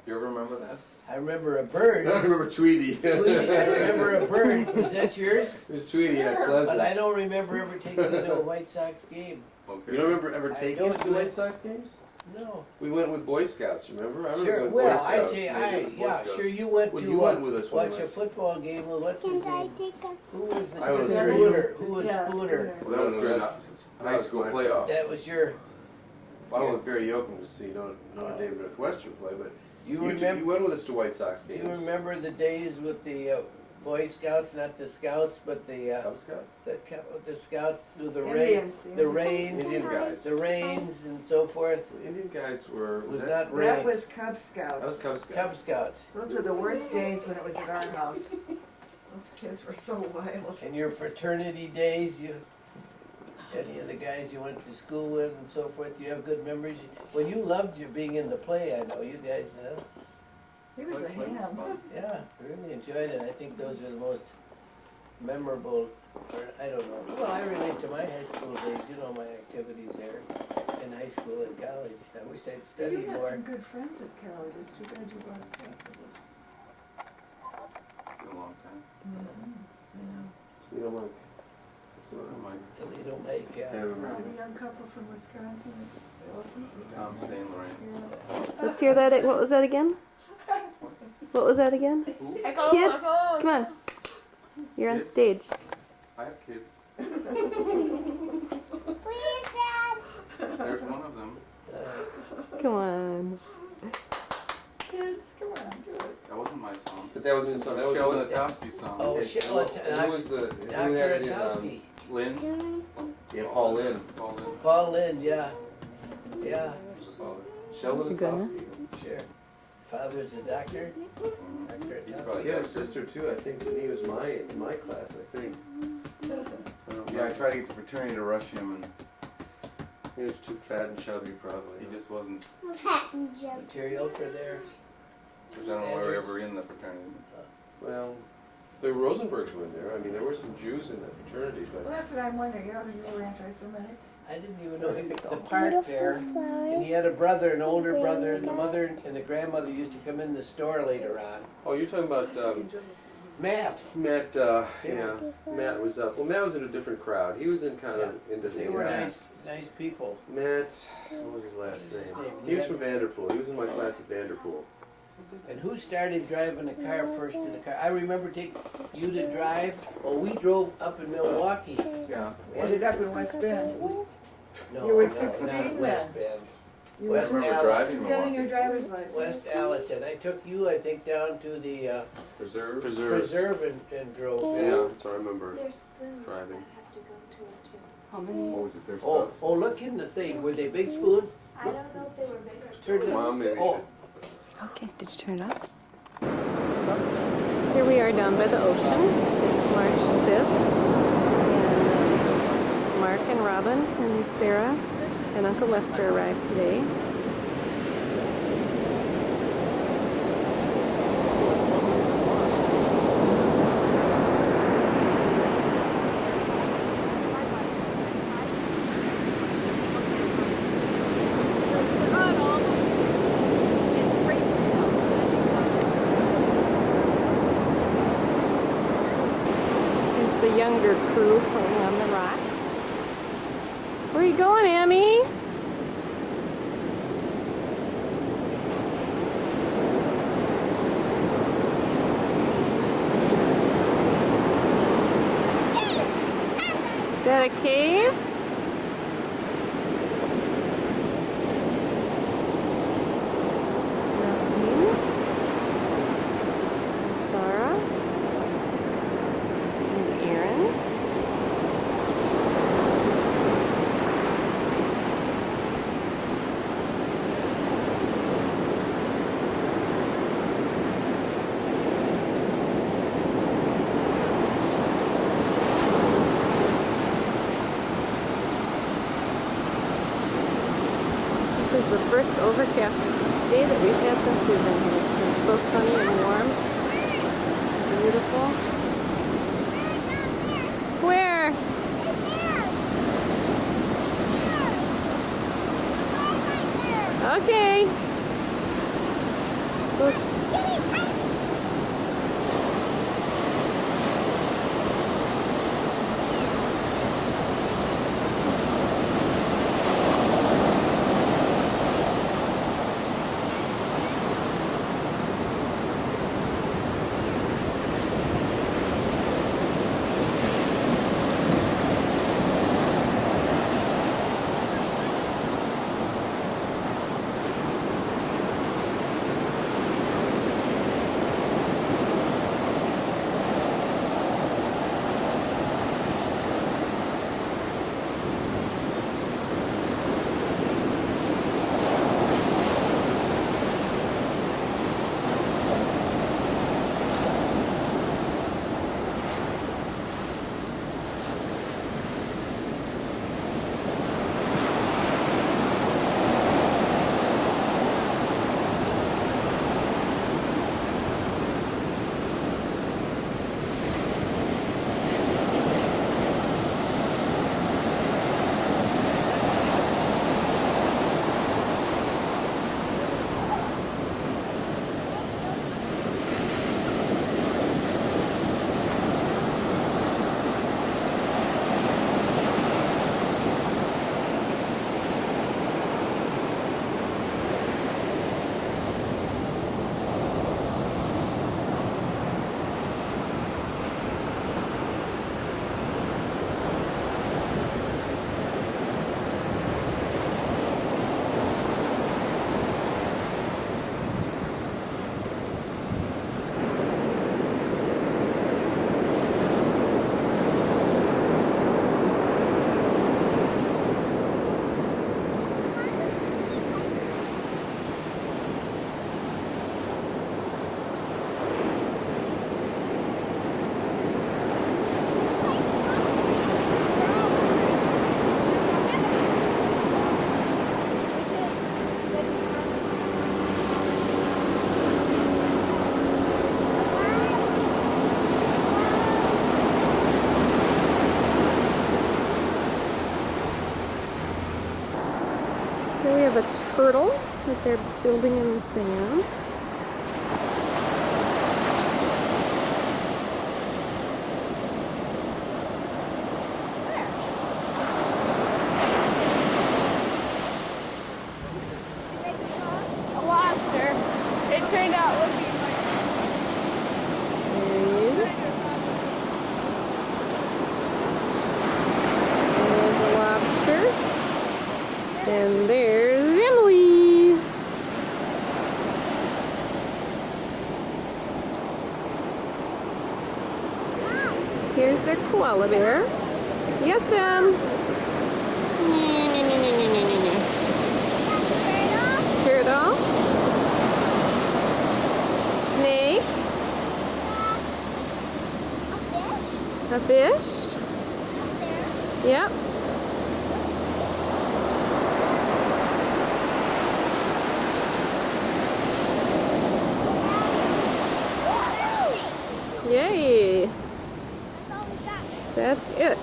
Do you ever remember that? I remember a bird. I remember Tweety. Tweety, I remember a bird. Was that yours? It was Tweety at But Pleasant. I don't remember ever taking you to a White Sox game. Okay. You don't remember ever I taking us don't to do White it. Sox games? No. We went with Boy Scouts, remember? I remember Sure, with well, Boy I Scouts. say, Maybe it was Boy yeah, Scouts. sure, you went Well, to you went with us when watch we a went. football game with what's his Can I name? take a... Who was the I was Spooner? Who was Yeah, Spooner? Well, that was during the high school playoffs. That was your, Well, I went with Barry Yoakum to see Notre Dame Northwestern play, but you you remember, went with us to White Sox do games. you remember the days with the Boy Scouts, not the Scouts, but the, Cub Scouts? the Scouts through the rain, Indians. the rains, Indian Guides. the rains and so forth? Indian Guides were, Was that? not That rains. was Cub That was Scouts. Cub Scouts. Cub Scouts. Those were the worst days when it was at our house. Those kids were so wild. And your fraternity days, any of the guys you went to school with and so forth, you have good memories? Well, you loved your being in the play, I know, you guys, He was a ham. yeah, really enjoyed it. I think those are the most memorable, or I don't know. Well, I relate to my high school days, you know, my activities there in high school and college. I wish I'd You studied had more. some good friends at college. It's too bad you lost track of it. It's been a long time. Toledo Mike. Toledo Mike. Toledo Mike, Yeah, I yeah. remember. The young couple from Wisconsin. Tom Stain, Lorraine. Let's hear that. What was that again? What was that again? Kids, come on. You're on Kids? stage. I have kids. Please, Dad. There's one of them. Come on. Kids, come on, do it. That wasn't my song. But that wasn't his song. That was Sheldon Atowski's song. Oh, And shit. who was the, who Dr. had it in, Atowski. Lynn? yeah, Paul Lynn. Paul Lynn. Paul Lynn, yeah. Yeah, Sheldon Goodness. Atowski. sure. Father's a doctor. Dr. He's Atowski. probably He had a got sister too, I think, and he was in my class, I think. Yeah, I tried to get the fraternity to rush him, and He was too fat and chubby, probably. he just wasn't. Fat and jump. Material for their, Because I don't know why we were ever in the fraternity. Well, the Rosenbergs were in there. I mean, there were some Jews in that fraternity, Well, but that's what I'm wondering. You know, you were anti-Semitic. I didn't even know he picked the park there. And he had a brother, an older brother, and the mother and the grandmother used to come in the store later on. oh, you're talking about Matt. Matt. Yeah, Matt was up. Well, Matt was in a different crowd. He was in kind of into the. They were nice. nice people. Matt, what was his last name? He was from Vanderpool. He was in my class at Vanderpool. And who started driving a car first in the car? I remember taking you to drive. Oh, we drove up in Milwaukee. Yeah. Ended up in West Bend. No, You were no, 16 not West then. Bend. You West were Allis. getting your driver's license. West Allison. I took you, I think, down to the Preserves. preserve and drove. Yeah, that's what I remember There's spoons driving. that have to go to it too. How many? What was it? There's Oh, look in the thing. Were they big spoons? I don't know if they were big or Turn small. it. Mom, maybe Oh, Okay, did you turn it up? Here we are down by the ocean. It's March 5th. And Mark and Robin and Sarah and Uncle Lester arrived today. Here's the younger crew playing on the rocks. Where are you going, Amy? Is that a cave? Maxine, Sarah, and Aaron. This is the first overcast day that we've had since we've been here. It's been so sunny and warm. Beautiful. Where? Okay. Here we have a turtle that they're building in the sand. turned out looking like. There he is. There's a lobster. And there's Emily. Here's their koala bear. Yes, Em. Turtle. Snake. A fish. Yep. Yay. That's it.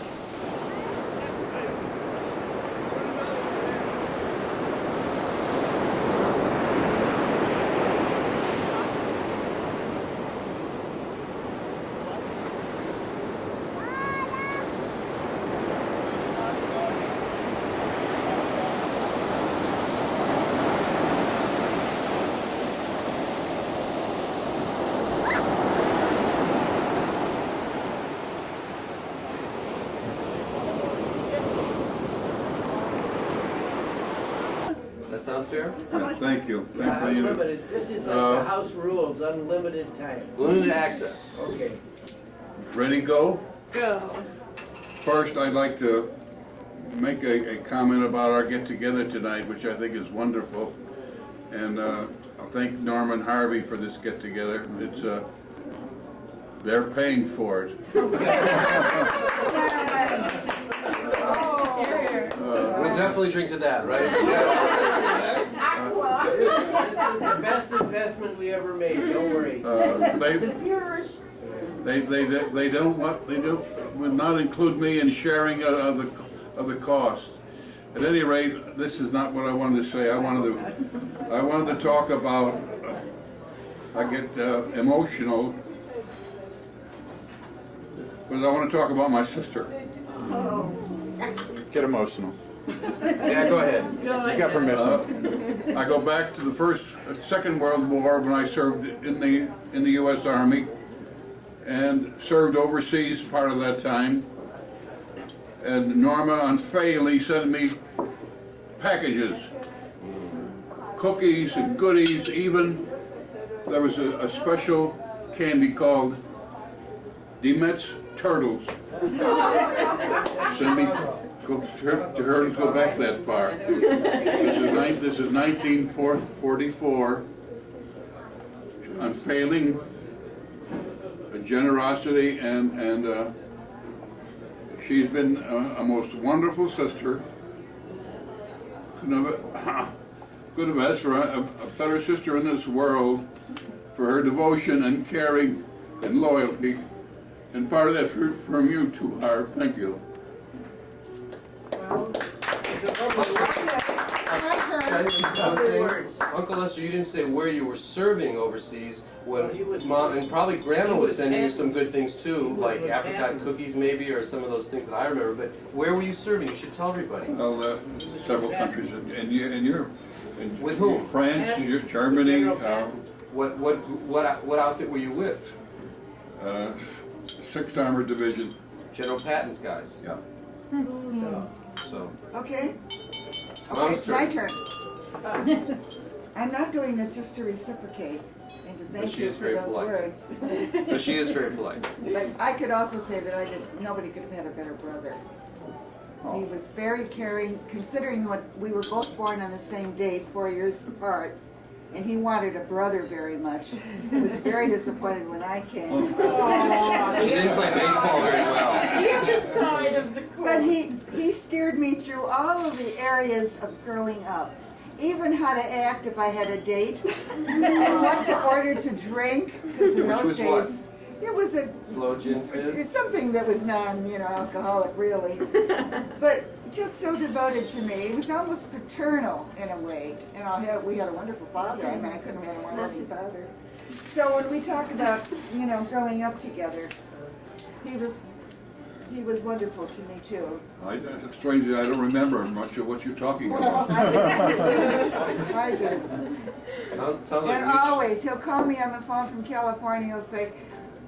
That sound fair? Thank you. Thank you. Unlimited, this is like the house rules, unlimited time. Limited access. Okay. Ready, go? Go. First, I'd like to make a comment about our get-together tonight, which I think is wonderful. And I'll thank Norman Harvey for this get-together. It's, they're paying for it. We'll definitely drink to that, right? This is the best investment we ever made, don't worry. They would not include me in sharing of the cost. At any rate, this is not what I wanted to say. I wanted to talk about. I get emotional because I want to talk about my sister. Get emotional. Yeah, go ahead. You got permission. I go back to the Second World War when I served in the U.S. Army and served overseas part of that time. And Norma unfailingly sent me packages, cookies and goodies. Even there was a special candy called Demet's Turtles. Send me. Turtles go back that far. This is 1944. Unfailing generosity, and she's been a most wonderful sister. Couldn't have asked for a better sister in this world for her devotion and caring and loyalty. And part of that from you too, Harv. Thank you. Uncle Lester, you didn't say where you were serving overseas when Mom and probably Grandma was sending you some good things too, like apricot cookies maybe, or some of those things that I remember. But where were you serving? You should tell everybody. Well, several countries, and Europe. With whom? France, Germany. What outfit were you with? 6th Armored Division. General Patton's guys. Yeah. So. Okay. Mom's Okay, it's my turn. turn. I'm not doing this just to reciprocate and to thank she you is for very those polite. words. But she is very polite. But I could also say that nobody could have had a better brother. He was very caring, considering what we were both born on the same date, 4 years apart, and he wanted a brother very much. He was very disappointed when I came. She didn't play baseball very well. The other side of the coin. But he steered me through all of the areas of growing up. Even how to act if I had a date, and what to order to drink, because in those days, what? it was a Slow gin fizz? it's something that was non-alcoholic, really. But just so devoted to me. He was almost paternal in a way. And we had a wonderful father. I mean, I couldn't have had a more loving father. So when we talk about, growing up together, he was He was wonderful to me too. Strangely, I don't remember much of what you're talking Well, about. I do. Sounds like And always, he'll call me on the phone from California, he'll say,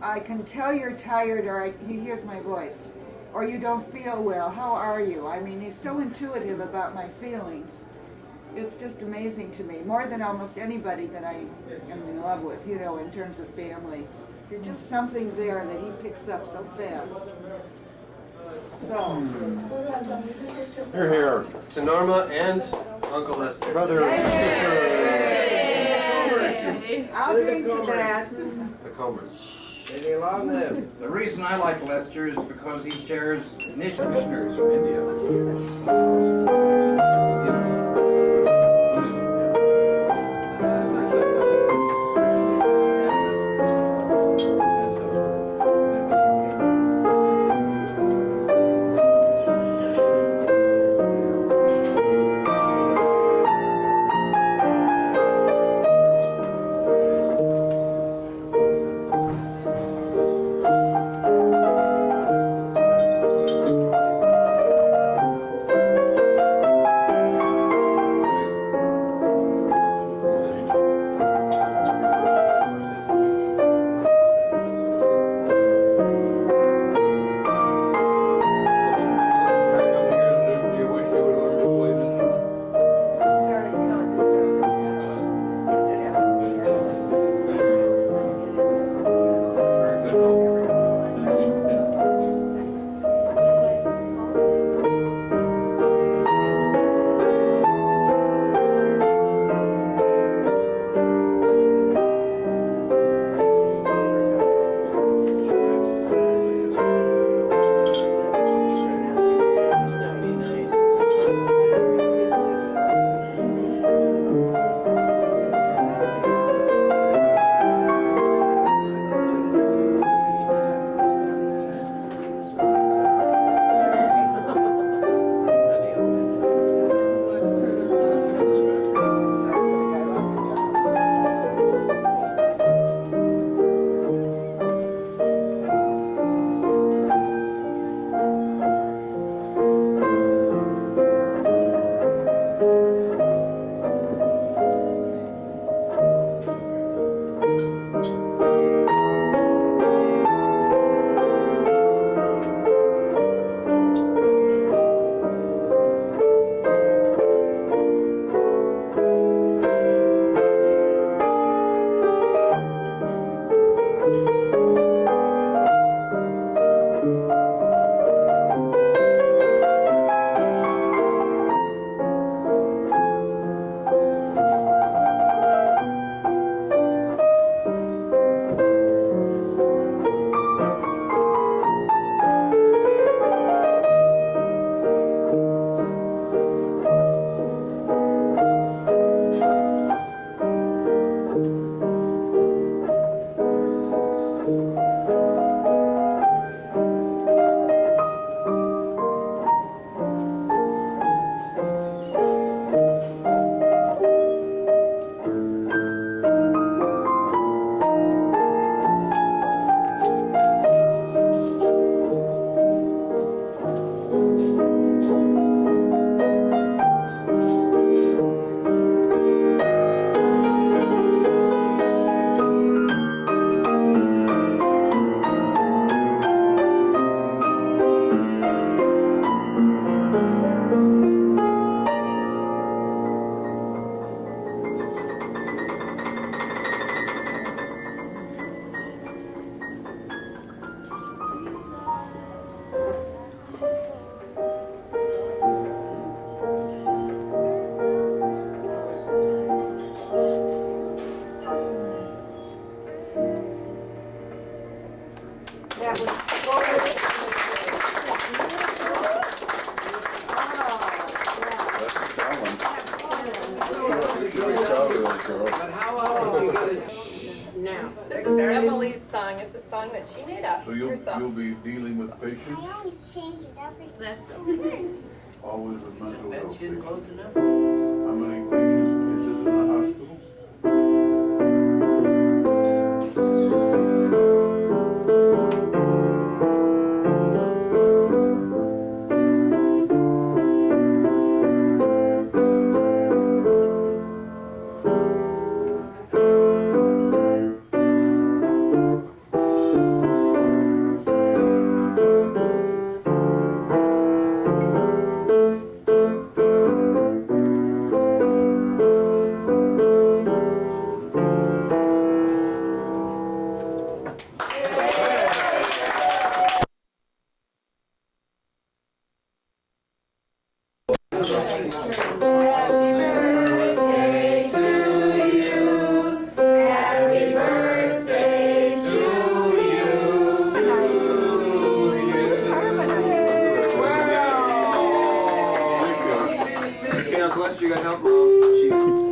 I can tell you're tired, or he hears my voice, or you don't feel well, how are you? I mean, he's so intuitive about my feelings. It's just amazing to me, more than almost anybody that I am in love with, you know, in terms of family. There's just something there that he picks up so fast. So. You're here. To Norma and Uncle Lester. Brother and sister. I'll drink to that. The Comers. May they long live. The reason I like Lester is because he shares missionaries from India. Now, this is Emily's song. It's a song that she made up So you'll herself. be dealing with patients, I always change it every That's okay. always with mental health patients. Close enough. How many patients is this in the hospital?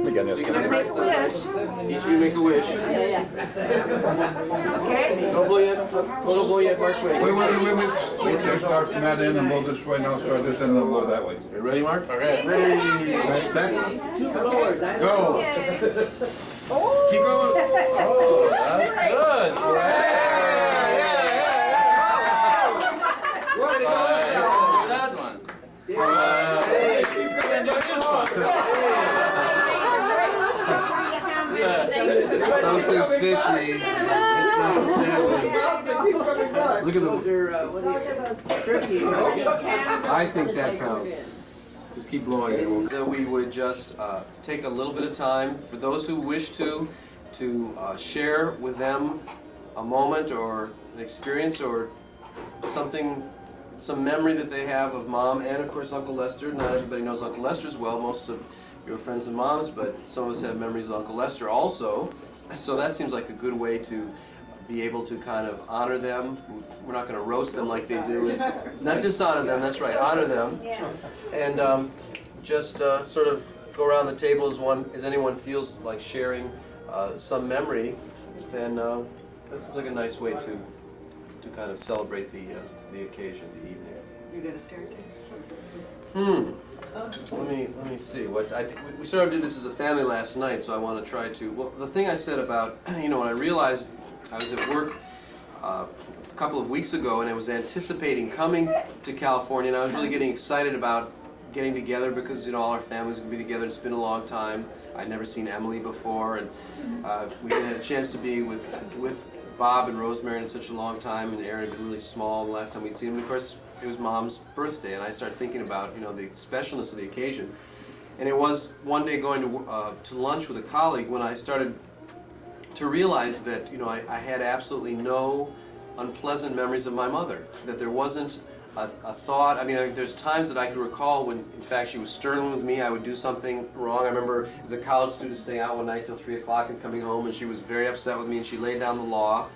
Again, that's Each of you make a wish. Okay. Don't blow yet. Don't blow yet, Mark. Wait. Wait. We'll start from that end and we'll just right now start this end and then we'll go that way. You ready, Mark? Okay. Ready, set, go. Keep going. Oh, that's good. That one. Something fishy. It's not a sandwich. Look at the. I think that counts. Just keep blowing it. That we would just take a little bit of time for those who wish to share with them a moment or an experience or something, some memory that they have of Mom and of course Uncle Lester. Not everybody knows Uncle Lester as well. Most of your friends and moms, but some of us have memories of Uncle Lester also. So that seems like a good way to be able to kind of honor them. We're not going to roast them like they do. Not dishonor them, that's right, honor them. And just sort of go around the table as anyone feels like sharing some memory, then that seems like a nice way to kind of celebrate the occasion, the evening. You got a scared kid? Let me see. We sort of did this as a family last night, so I want to try to. Well, the thing I said about, when I realized I was at work a couple of weeks ago, and I was anticipating coming to California, and I was really getting excited about getting together because all our families can be together. It's been a long time. I'd never seen Emily before, and we had a chance to be with Bob and Rosemary in such a long time, and Aaron had been really small the last time we'd seen him. And of course, it was Mom's birthday, and I started thinking about the specialness of the occasion. And it was one day going to lunch with a colleague when I started to realize that I had absolutely no unpleasant memories of my mother. That there wasn't a thought. I mean, there's times that I can recall when, in fact, she was stern with me. I would do something wrong. I remember as a college student staying out one night till 3 o'clock and coming home, and she was very upset with me, and she laid down the law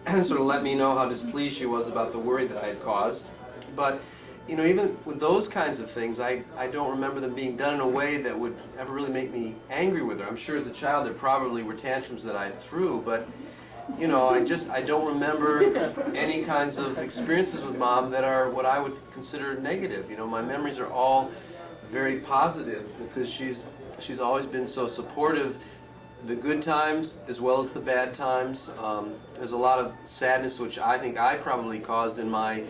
and sort of let me know how displeased she was about the worry that I had caused. But, even with those kinds of things, I don't remember them being done in a way that would ever really make me angry with her. I'm sure as a child there probably were tantrums that I threw, but, I don't remember any kinds of experiences with Mom that are what I would consider negative. My memories are all very positive because she's always been so supportive, the good times as well as the bad times. There's a lot of sadness which I think I probably caused in my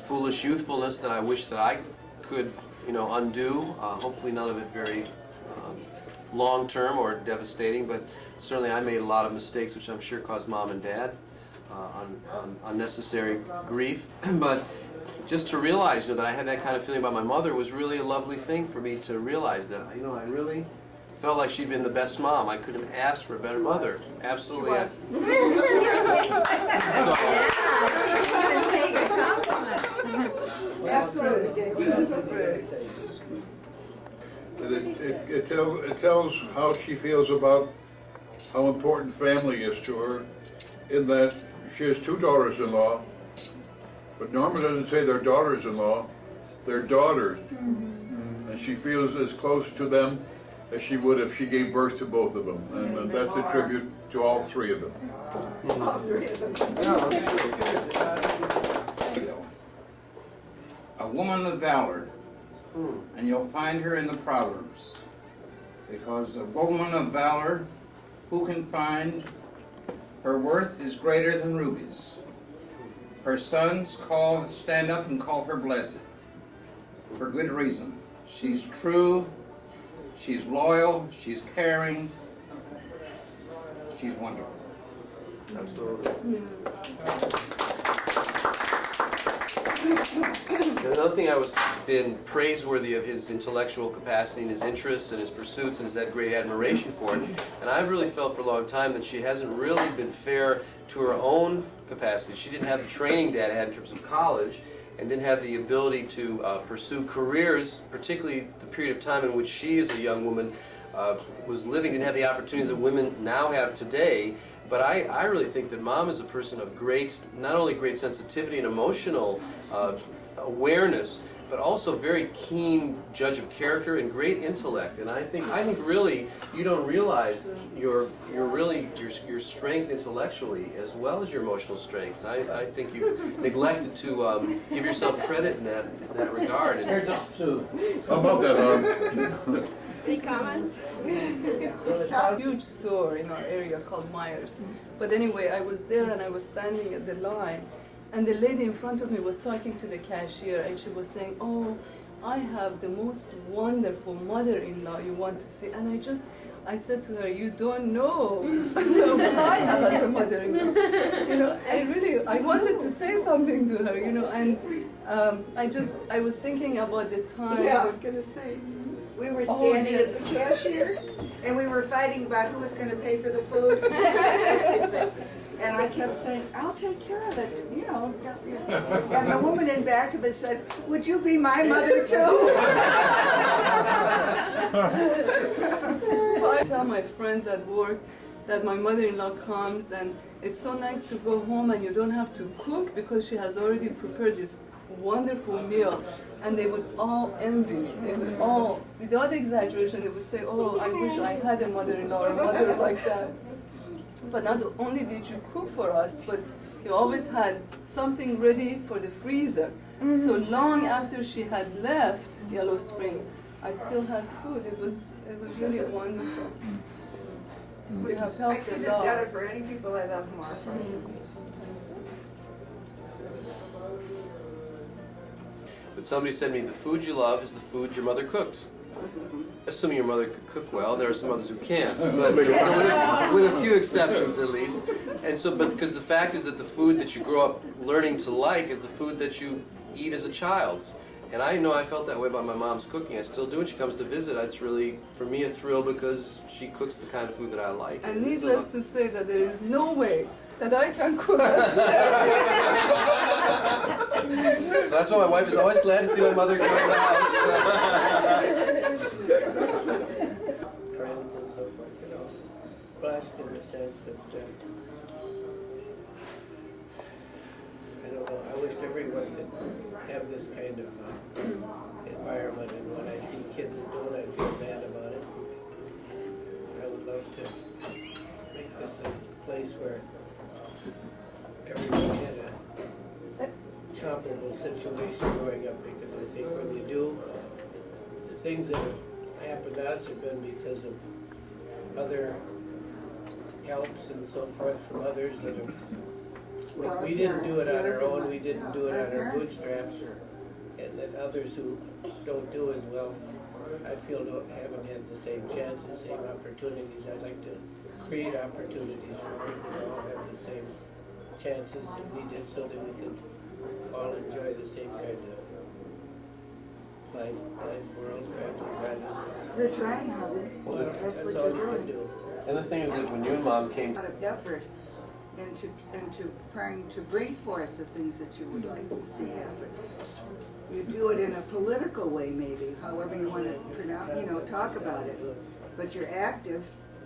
foolish youthfulness that I wish that I could, undo. Hopefully none of it very long-term or devastating, but certainly I made a lot of mistakes which I'm sure caused Mom and Dad unnecessary grief. But just to realize that I had that kind of feeling about my mother was really a lovely thing for me to realize that, I really felt like she'd been the best mom. I couldn't have asked for a better mother. Absolutely. It tells how she feels about how important family is to her, in that she has 2 daughters-in-law, but Norma doesn't say they're daughters-in-law, they're daughters. And she feels as close to them as she would if she gave birth to both of them. And that's a tribute to all 3 of them. All 3 of them. A woman of valor, and you'll find her in the Proverbs, because a woman of valor, who can find? Her worth is greater than rubies. Her sons stand up and call her blessed, for good reason. She's true, she's loyal, she's caring, she's wonderful. Absolutely. Another thing I was been praiseworthy of his intellectual capacity and his interests and his pursuits, and has had great admiration for it. And I've really felt for a long time that she hasn't really been fair to her own capacity. She didn't have the training Dad had in terms of college, and didn't have the ability to pursue careers, particularly the period of time in which she, as a young woman, was living, didn't have the opportunities that women now have today. But I really think that Mom is a person of great, not only great sensitivity and emotional awareness, but also very keen judge of character and great intellect. And I think really you don't realize your strength intellectually as well as your emotional strengths. I think you neglected to give yourself credit in that regard. And How about that, Any comments? It's a huge store in our area called Myers. But anyway, I was there and I was standing at the line, and the lady in front of me was talking to the cashier, and she was saying, "Oh, I have the most wonderful mother-in-law you want to see." And I said to her, "You don't know I have as a mother-in-law." You know, I wanted to say something to her, you know, and I was thinking about the time. Yeah, I was gonna say. We were standing at the cashier, and we were fighting about who was going to pay for the food. And I kept saying, "I'll take care of it," you know. And the woman in back of us said, "Would you be my mother too?" I tell my friends at work that my mother-in-law comes, and it's so nice to go home and you don't have to cook because she has already prepared this wonderful meal. And they would all envy. They would all, without exaggeration, they would say, "Oh, I wish I had a mother-in-law or a mother like that." But not only did you cook for us, but you always had something ready for the freezer. So long after she had left Yellow Springs, I still had food. It was really wonderful. We have I helped a couldn't have lot. done it for any people I love more. But somebody said to me, the food you love is the food your mother cooked. Assuming your mother could cook well, there are some others who can't, but with a few exceptions at least. And so, but because the fact is that the food that you grow up learning to like is the food that you eat as a child. And I know I felt that way about my mom's cooking. I still do when she comes to visit. It's really, for me, a thrill because she cooks the kind of food that I like. And needless to say that there is no way that I can cook as good as So that's why my wife is always glad to see my mother come to the house. Friends and so forth, you know, blessed in the sense that, I don't know, I wished everyone could have this kind of environment, and when I see kids that don't, I feel bad about it. I would love to make this a place where everyone had a comparable situation growing up, because I think when you do, the things that have happened to us have been because of other helps and so forth from others that have, we didn't do it on our own, we didn't do it on our bootstraps, and that others who don't do as well, I feel haven't had the same chances, same opportunities. I'd like to create opportunities for people to all have the same chances that we did, so that we could all enjoy the same kind of life, world, family, values. You're trying, Mother. Well, That's that's what all you're you can doing. do. And the thing is that when you and Mom came, A lot of effort into trying to bring forth the things that you would like to see happen. You do it in a political way, maybe, however you want to pronounce, you know, talk about it. But you're active,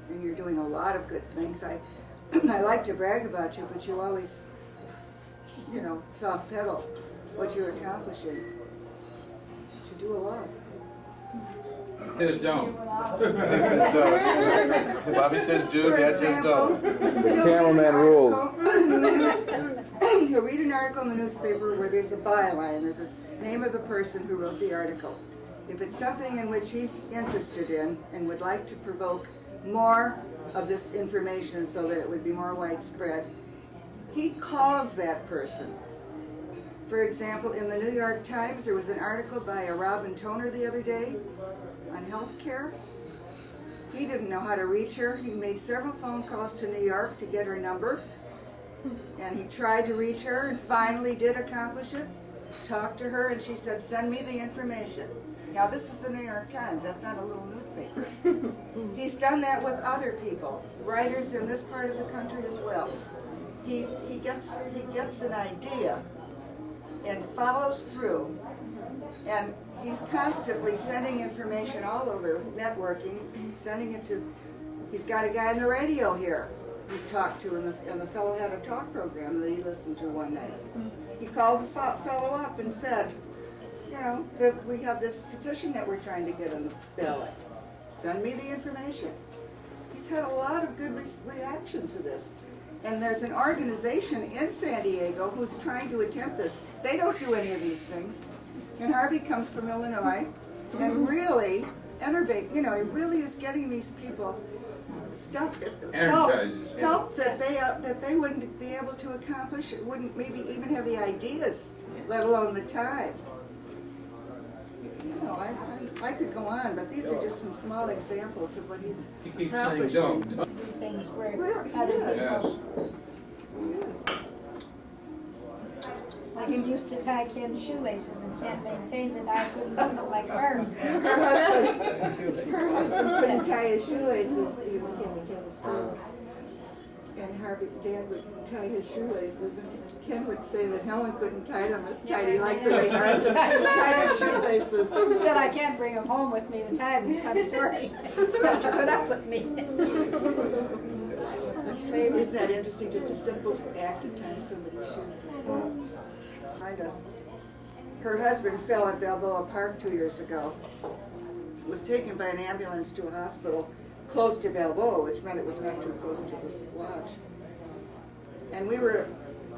and you're doing a lot of good things. I like to brag about you, but you always, you know, soft pedal what you're accomplishing. But you do a lot. Says don't. Bobby says do, Dad says don't. Cameraman rules. You'll read an article in the newspaper where there's a byline, there's a name of the person who wrote the article. If it's something in which he's interested in and would like to provoke more of this information so that it would be more widespread, he calls that person. For example, in the New York Times, there was an article by a Robin Toner the other day on health care. He didn't know how to reach her. He made several phone calls to New York to get her number. And he tried to reach her and finally did accomplish it. Talked to her and she said, "Send me the information." Now this is the New York Times, that's not a little newspaper. He's done that with other people, writers in this part of the country as well. He gets an idea and follows through, and he's constantly sending information all over, networking, sending it to, he's got a guy on the radio here he's talked to, and the fellow had a talk program that he listened to one night. He called the fellow up and said, you know, that we have this petition that we're trying to get on the ballot. Send me the information. He's had a lot of good reaction to this. And there's an organization in San Diego who's trying to attempt this. They don't do any of these things. And Harvey comes from Illinois and really innovate, you know, he really is getting these people stuff, help that they wouldn't be able to accomplish, wouldn't maybe even have the ideas, let alone the time. You know, I could go on, but these are just some small examples of what he's accomplishing. Things where Yes. Like he used to tie Ken's shoelaces and can't maintain that I couldn't do it like her. Her husband couldn't tie his shoelaces even when Ken was school. And Harvey, Dad would tie his shoelaces, and Ken would say that Helen couldn't tie them as tight. He liked the way Harvey tied his shoelaces. He said I can't bring them home with me to tie them, so I'm sorry. You have to put up with me. Isn't that interesting? Just a simple act of tying somebody's shoe. Find us. Her husband fell at Balboa Park 2 years ago. Was taken by an ambulance to a hospital close to Balboa, which meant it was not too close to this lodge. And we were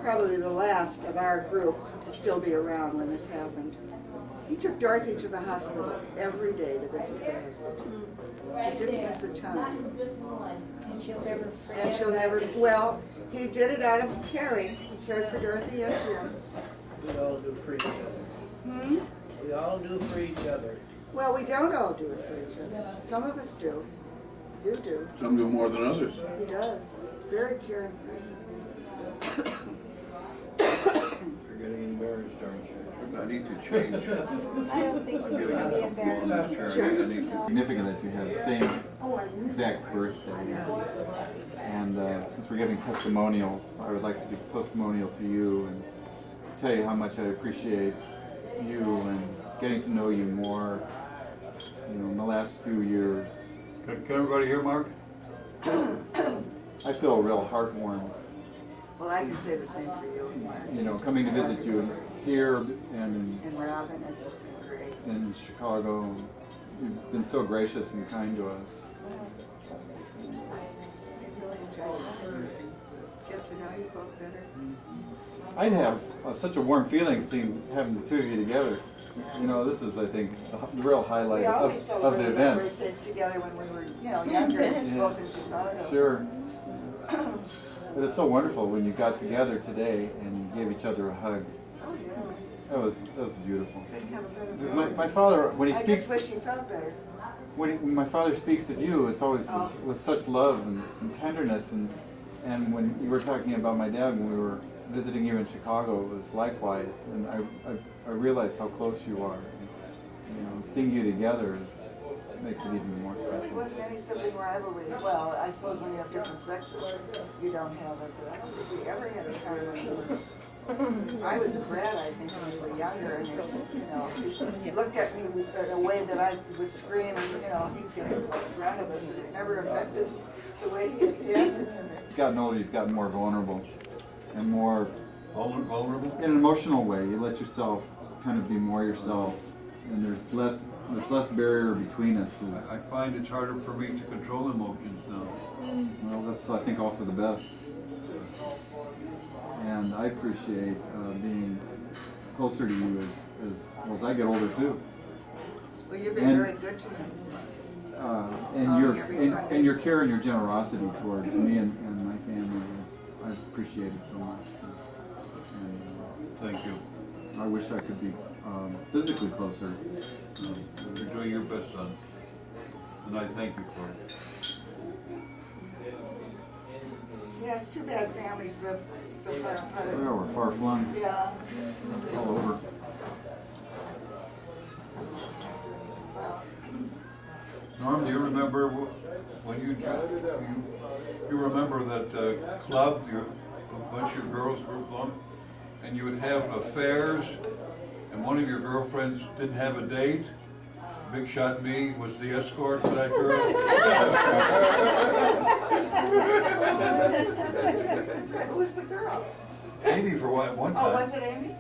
probably the last of our group to still be around when this happened. He took Dorothy to the hospital every day to visit her husband. He didn't miss a time. And she'll never forget. And she'll never, well, he did it out of caring. He cared for Dorothy and Jim. We all do for each other. We all do for each other. Well, we don't all do it for each other. Some of us do. You do. Some do more than others. He does. He's a very caring person. You're getting embarrassed, aren't you? I need to change. I don't think you need to be embarrassed. Significant that you have the same exact birthday. And since we're giving testimonials, I would like to give a testimonial to you and tell you how much I appreciate you and getting to know you more, you know, in the last few years. Can everybody hear Mark? I feel real heartwarmed. Well, I can say the same for you. You know, coming to visit you here and And Robin has just been great. in Chicago. You've been so gracious and kind to us. I really enjoyed it. Get to know you both better. I'd have such a warm feeling having the two of you together. You know, this is, I think, the real highlight We always of the celebrated event. birthdays together when we were, you know, younger, both in Chicago. Sure. But it's so wonderful when you got together today and you gave each other a hug. Oh, yeah. That was beautiful. Couldn't have a better Because day. my father, when he I speaks, just wish you felt better. when my father speaks of you, it's always Oh. with such love and tenderness. And when you were talking about my dad when we were visiting you in Chicago, it was likewise. And I realized how close you are. And, you know, seeing you together makes it even more There special. wasn't any sibling rivalry. Well, I suppose when you have different sexes, you don't have it. But I don't think we ever had a time when we were. I was a brat, I think, when we were younger, and it's, you know, he looked at me in a way that I would scream, and you know, he'd get rid of it. It never affected the way he reacted to me. You've gotten older, you've gotten more vulnerable and more vulnerable in an emotional way. You let yourself kind of be more yourself, and there's less barrier between us. I find it's harder for me to control emotions now. Well, that's, I think, all for the best. And I appreciate being closer to you as I get older too. Well, you've been very good to him. And your care and your generosity towards me and my family I appreciate it so much. And, thank you. I wish I could be physically closer. You're doing your best, son, and I thank you for it. Yeah, it's too bad families live so far apart. Yeah, we're far flung. Yeah. All over. Norm, do you remember when you remember that club? A bunch of girls were along, and you would have affairs, and one of your girlfriends didn't have a date. Big Shot Me was the escort for that girl. Who was the girl? Amy for one time. Oh, was it Amy?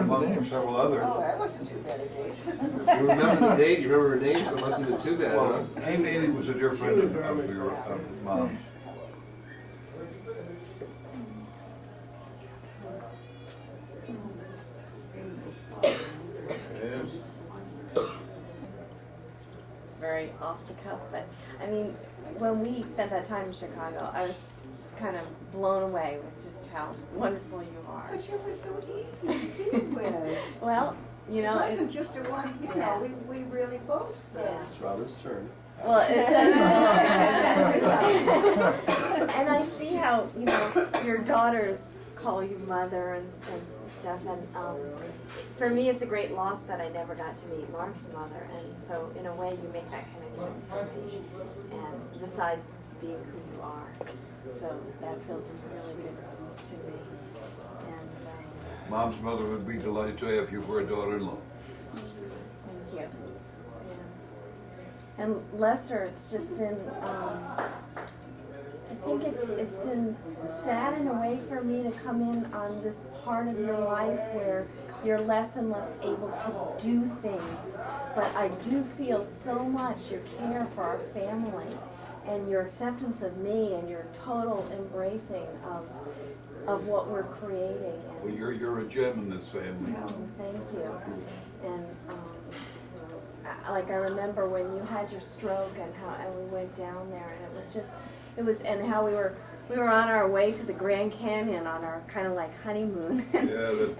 Among several others. Oh, that wasn't too bad a date. You remember the date, you remember her name, so it mustn't have been too bad, huh? Well, Amy was a dear friend of Mom's. It's very off the cuff, but I mean, when we spent that time in Chicago, I was just kind of blown away with just how wonderful you are. But you were so easy to deal with. Well, you know, it wasn't just a one, you know, we really both. It's Robin's turn. Well, it does. And I see how, you know, your daughters call you mother and stuff. And for me, it's a great loss that I never got to meet Mark's mother. And so, in a way, you make that connection for me. And besides being who you are, so that feels really good to me. And Mom's mother would be delighted to have you for a daughter-in-law. thank you. Yeah. And Lester, it's just been, I think it's been sad in a way for me to come in on this part of your life where you're less and less able to do things. But I do feel so much your care for our family and your acceptance of me and your total embracing of what we're creating. Well, you're a gem in this family. Oh, thank you. And like I remember when you had your stroke and we went down there, and and how we were on our way to the Grand Canyon on our kind of like honeymoon.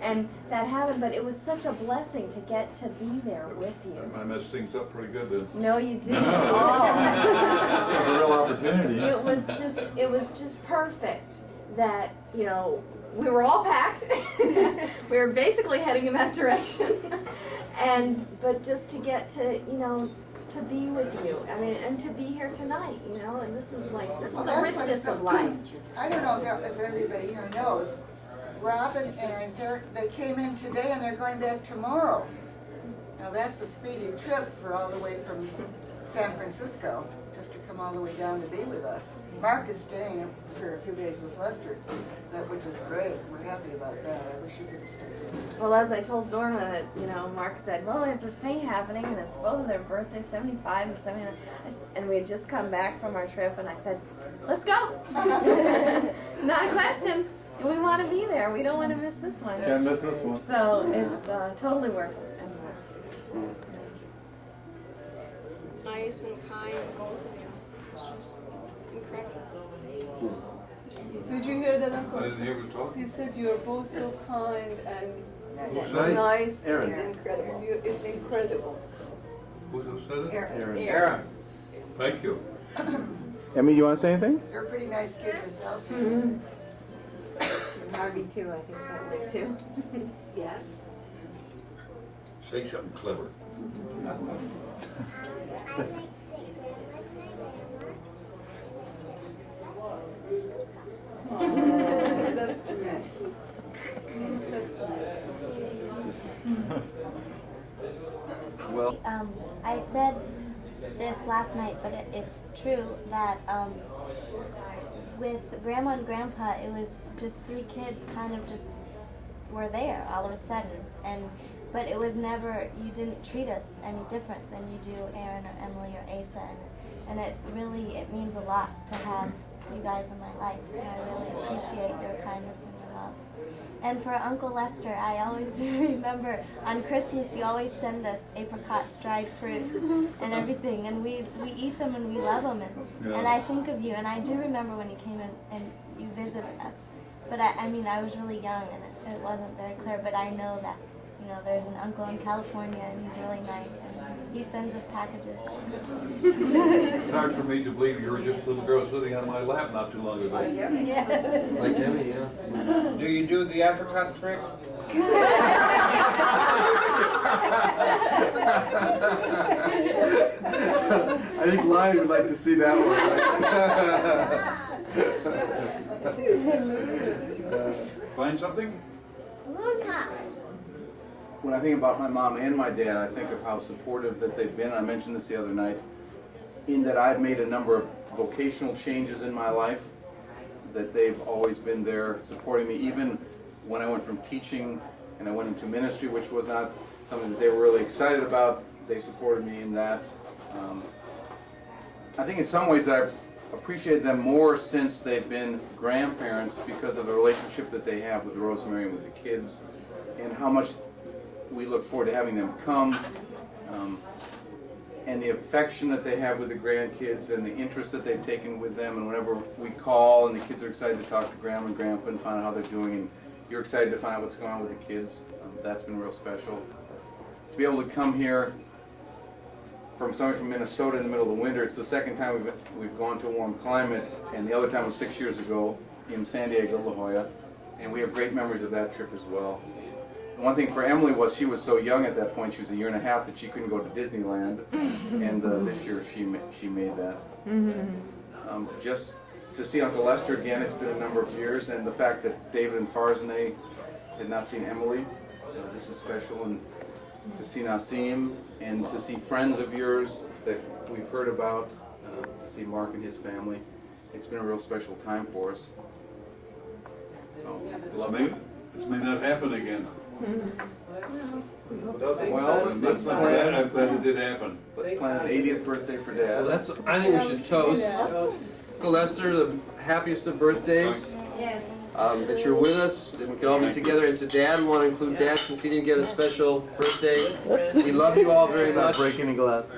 And that happened, but it was such a blessing to get to be there with you. I messed things up pretty good then. No, you didn't at all. It was a real opportunity. It was just perfect that, you know, we were all packed. We were basically heading in that direction. But just to get to, you know, to be with you. I mean, and to be here tonight, you know, and this is the richness of life. I don't know if everybody here knows, Robin and Isaac, they came in today and they're going back tomorrow. Now that's a speedy trip for all the way from San Francisco, just to come all the way down to be with us. Mark is staying for a few days with Lester, which is great. We're happy about that. I wish you could have stayed with us. Well, as I told Dorna, that, you know, Mark said, well, there's this thing happening, and it's both of their birthdays, 75 and 79. And we had just come back from our trip, and I said, let's go. Not a question. We want to be there. We don't want to miss this one. Can't miss this one. So it's totally worth it. Nice and kind, both of you. It's just incredible. Did you hear that, Uncle? I didn't hear you talk. He said you are both so kind and Nice. It's incredible. It's incredible. Who said it? Aaron. Thank you. Emmy, you want to say anything? You're a pretty nice kid yourself. Mm-hmm. Harvey too, I think that way too. Yes. Say something clever. That's sweet. That's sweet. Well, I said this last night, but it's true that with Grandma and Grandpa, it was just three kids kind of just were there all of a sudden, but it was never, you didn't treat us any different than you do Aaron or Emily or Asa, and it means a lot to have you guys in my life, and I really appreciate your kindness and your love. And for Uncle Lester, I always remember on Christmas you always send us apricots, dried fruits, and everything, and we eat them and we love them, and I think of you, and I do remember when you came in and you visited us. But I mean, I was really young and it wasn't very clear, but I know that, you know, there's an uncle in California and he's really nice, and he sends us packages at Christmas. It's hard for me to believe you were just a little girl sitting on my lap not too long ago. Yeah. like Emmy, yeah. Do you do the apricot trick? I think Lion would like to see that one. Find something? When I think about my mom and my dad, I think of how supportive that they've been. I mentioned this the other night, in that I've made a number of vocational changes in my life that they've always been there supporting me, even when I went from teaching and I went into ministry, which was not something that they were really excited about. They supported me in that. I think in some ways I've appreciated them more since they've been grandparents because of the relationship that they have with Rosemary and with the kids, and how much we look forward to having them come, and the affection that they have with the grandkids and the interest that they've taken with them. And whenever we call and the kids are excited to talk to Grandma and Grandpa and find out how they're doing, and you're excited to find out what's going on with the kids, that's been real special. To be able to come here from somebody from Minnesota in the middle of the winter, it's the second time we've gone to a warm climate, and the other time was 6 years ago in San Diego, La Jolla, and we have great memories of that trip as well. And one thing for Emily was she was so young at that point, she was a year and a half, that she couldn't go to Disneyland, and this year she made that. Just to see Uncle Lester again, it's been a number of years, and the fact that David and Farzaneh had not seen Emily, this is special, and to see Nassim, and to see friends of yours that we've heard about, to see Mark and his family. It's been a real special time for us. So, Let's make that happen again. Well, I'm glad it did happen. Let's plan an 80th birthday for Dad. Well, I think we should toast Uncle Lester, the happiest of birthdays. Yes. That you're with us, and we can all be together. And to Dad, we want to include Dad since he didn't get a special birthday. We love you all very much. Break any glass.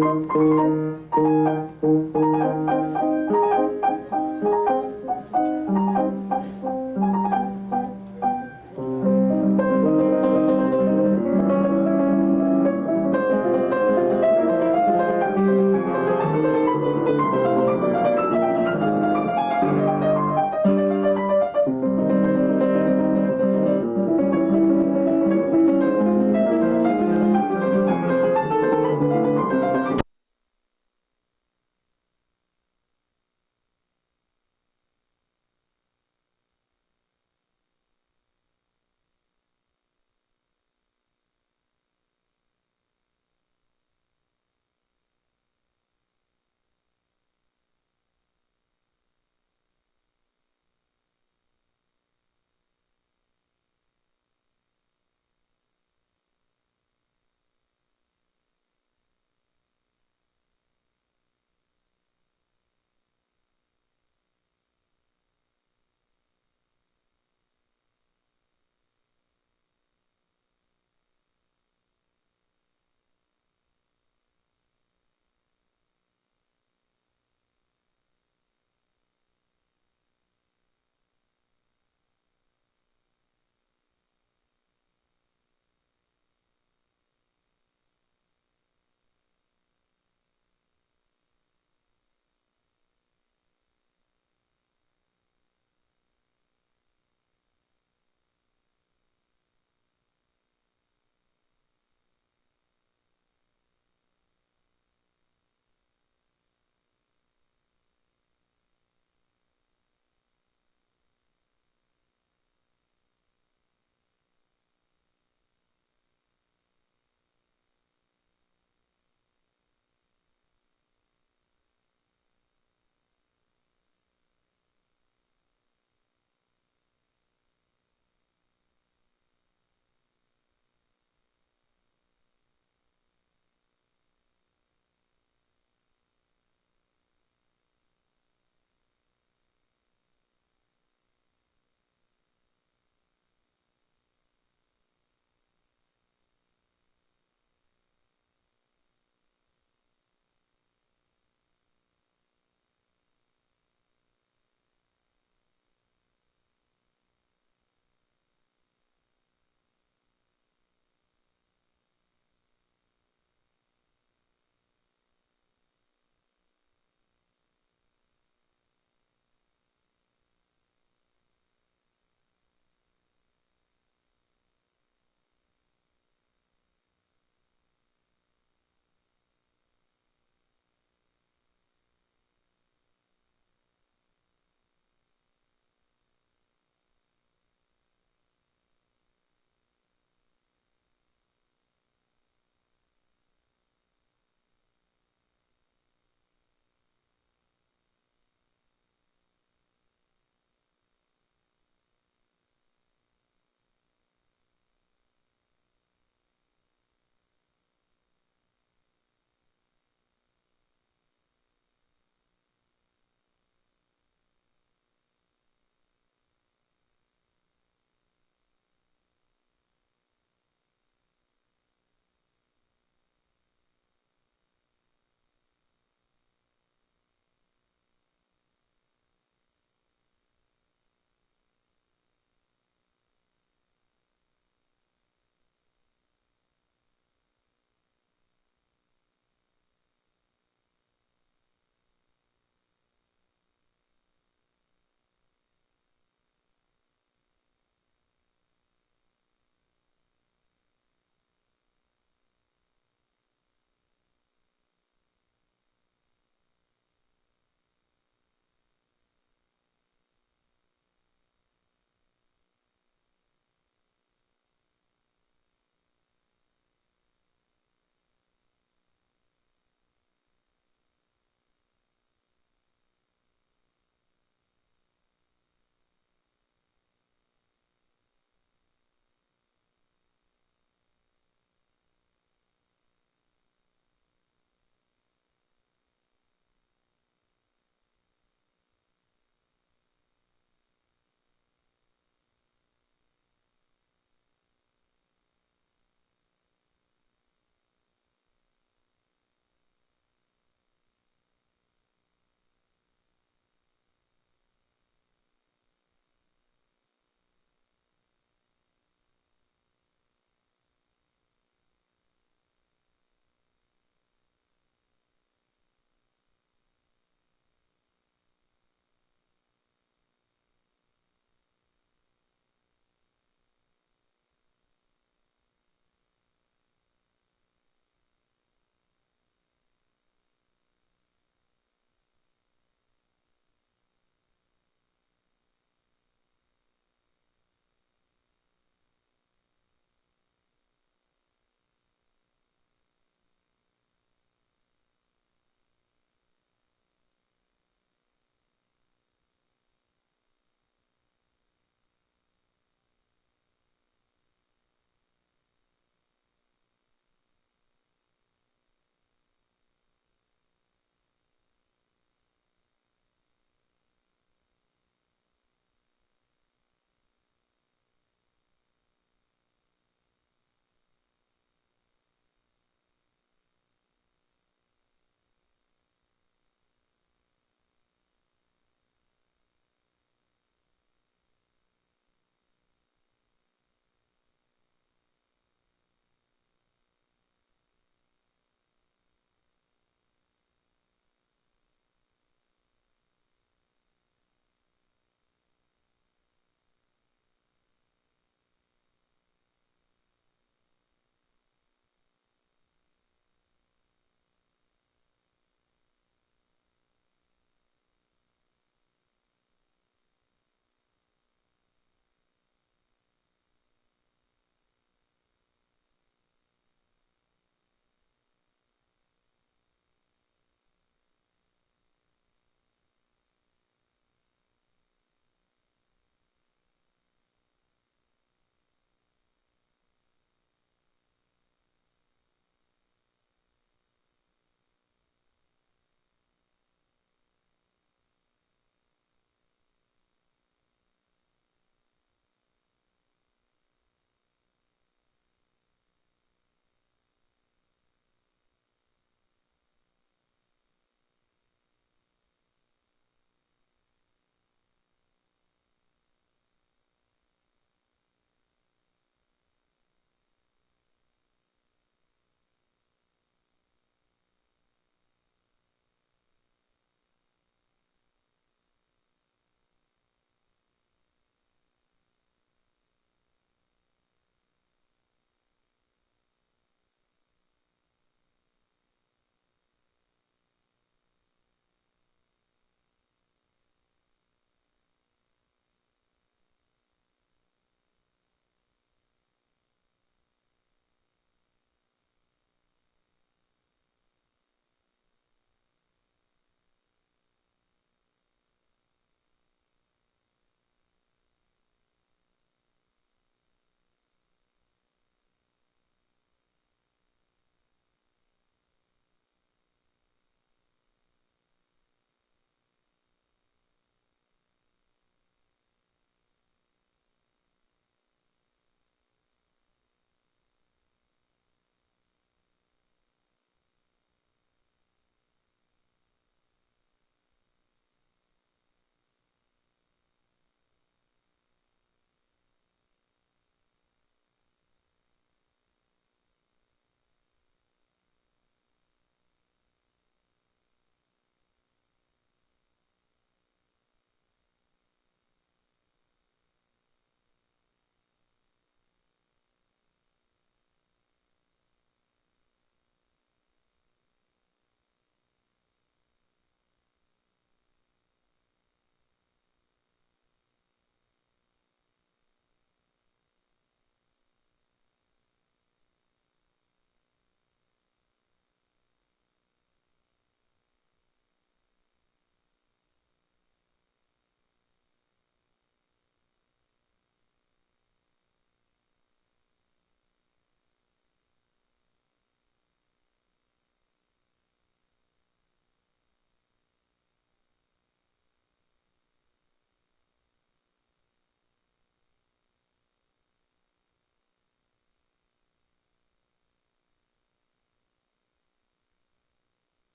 Thank you.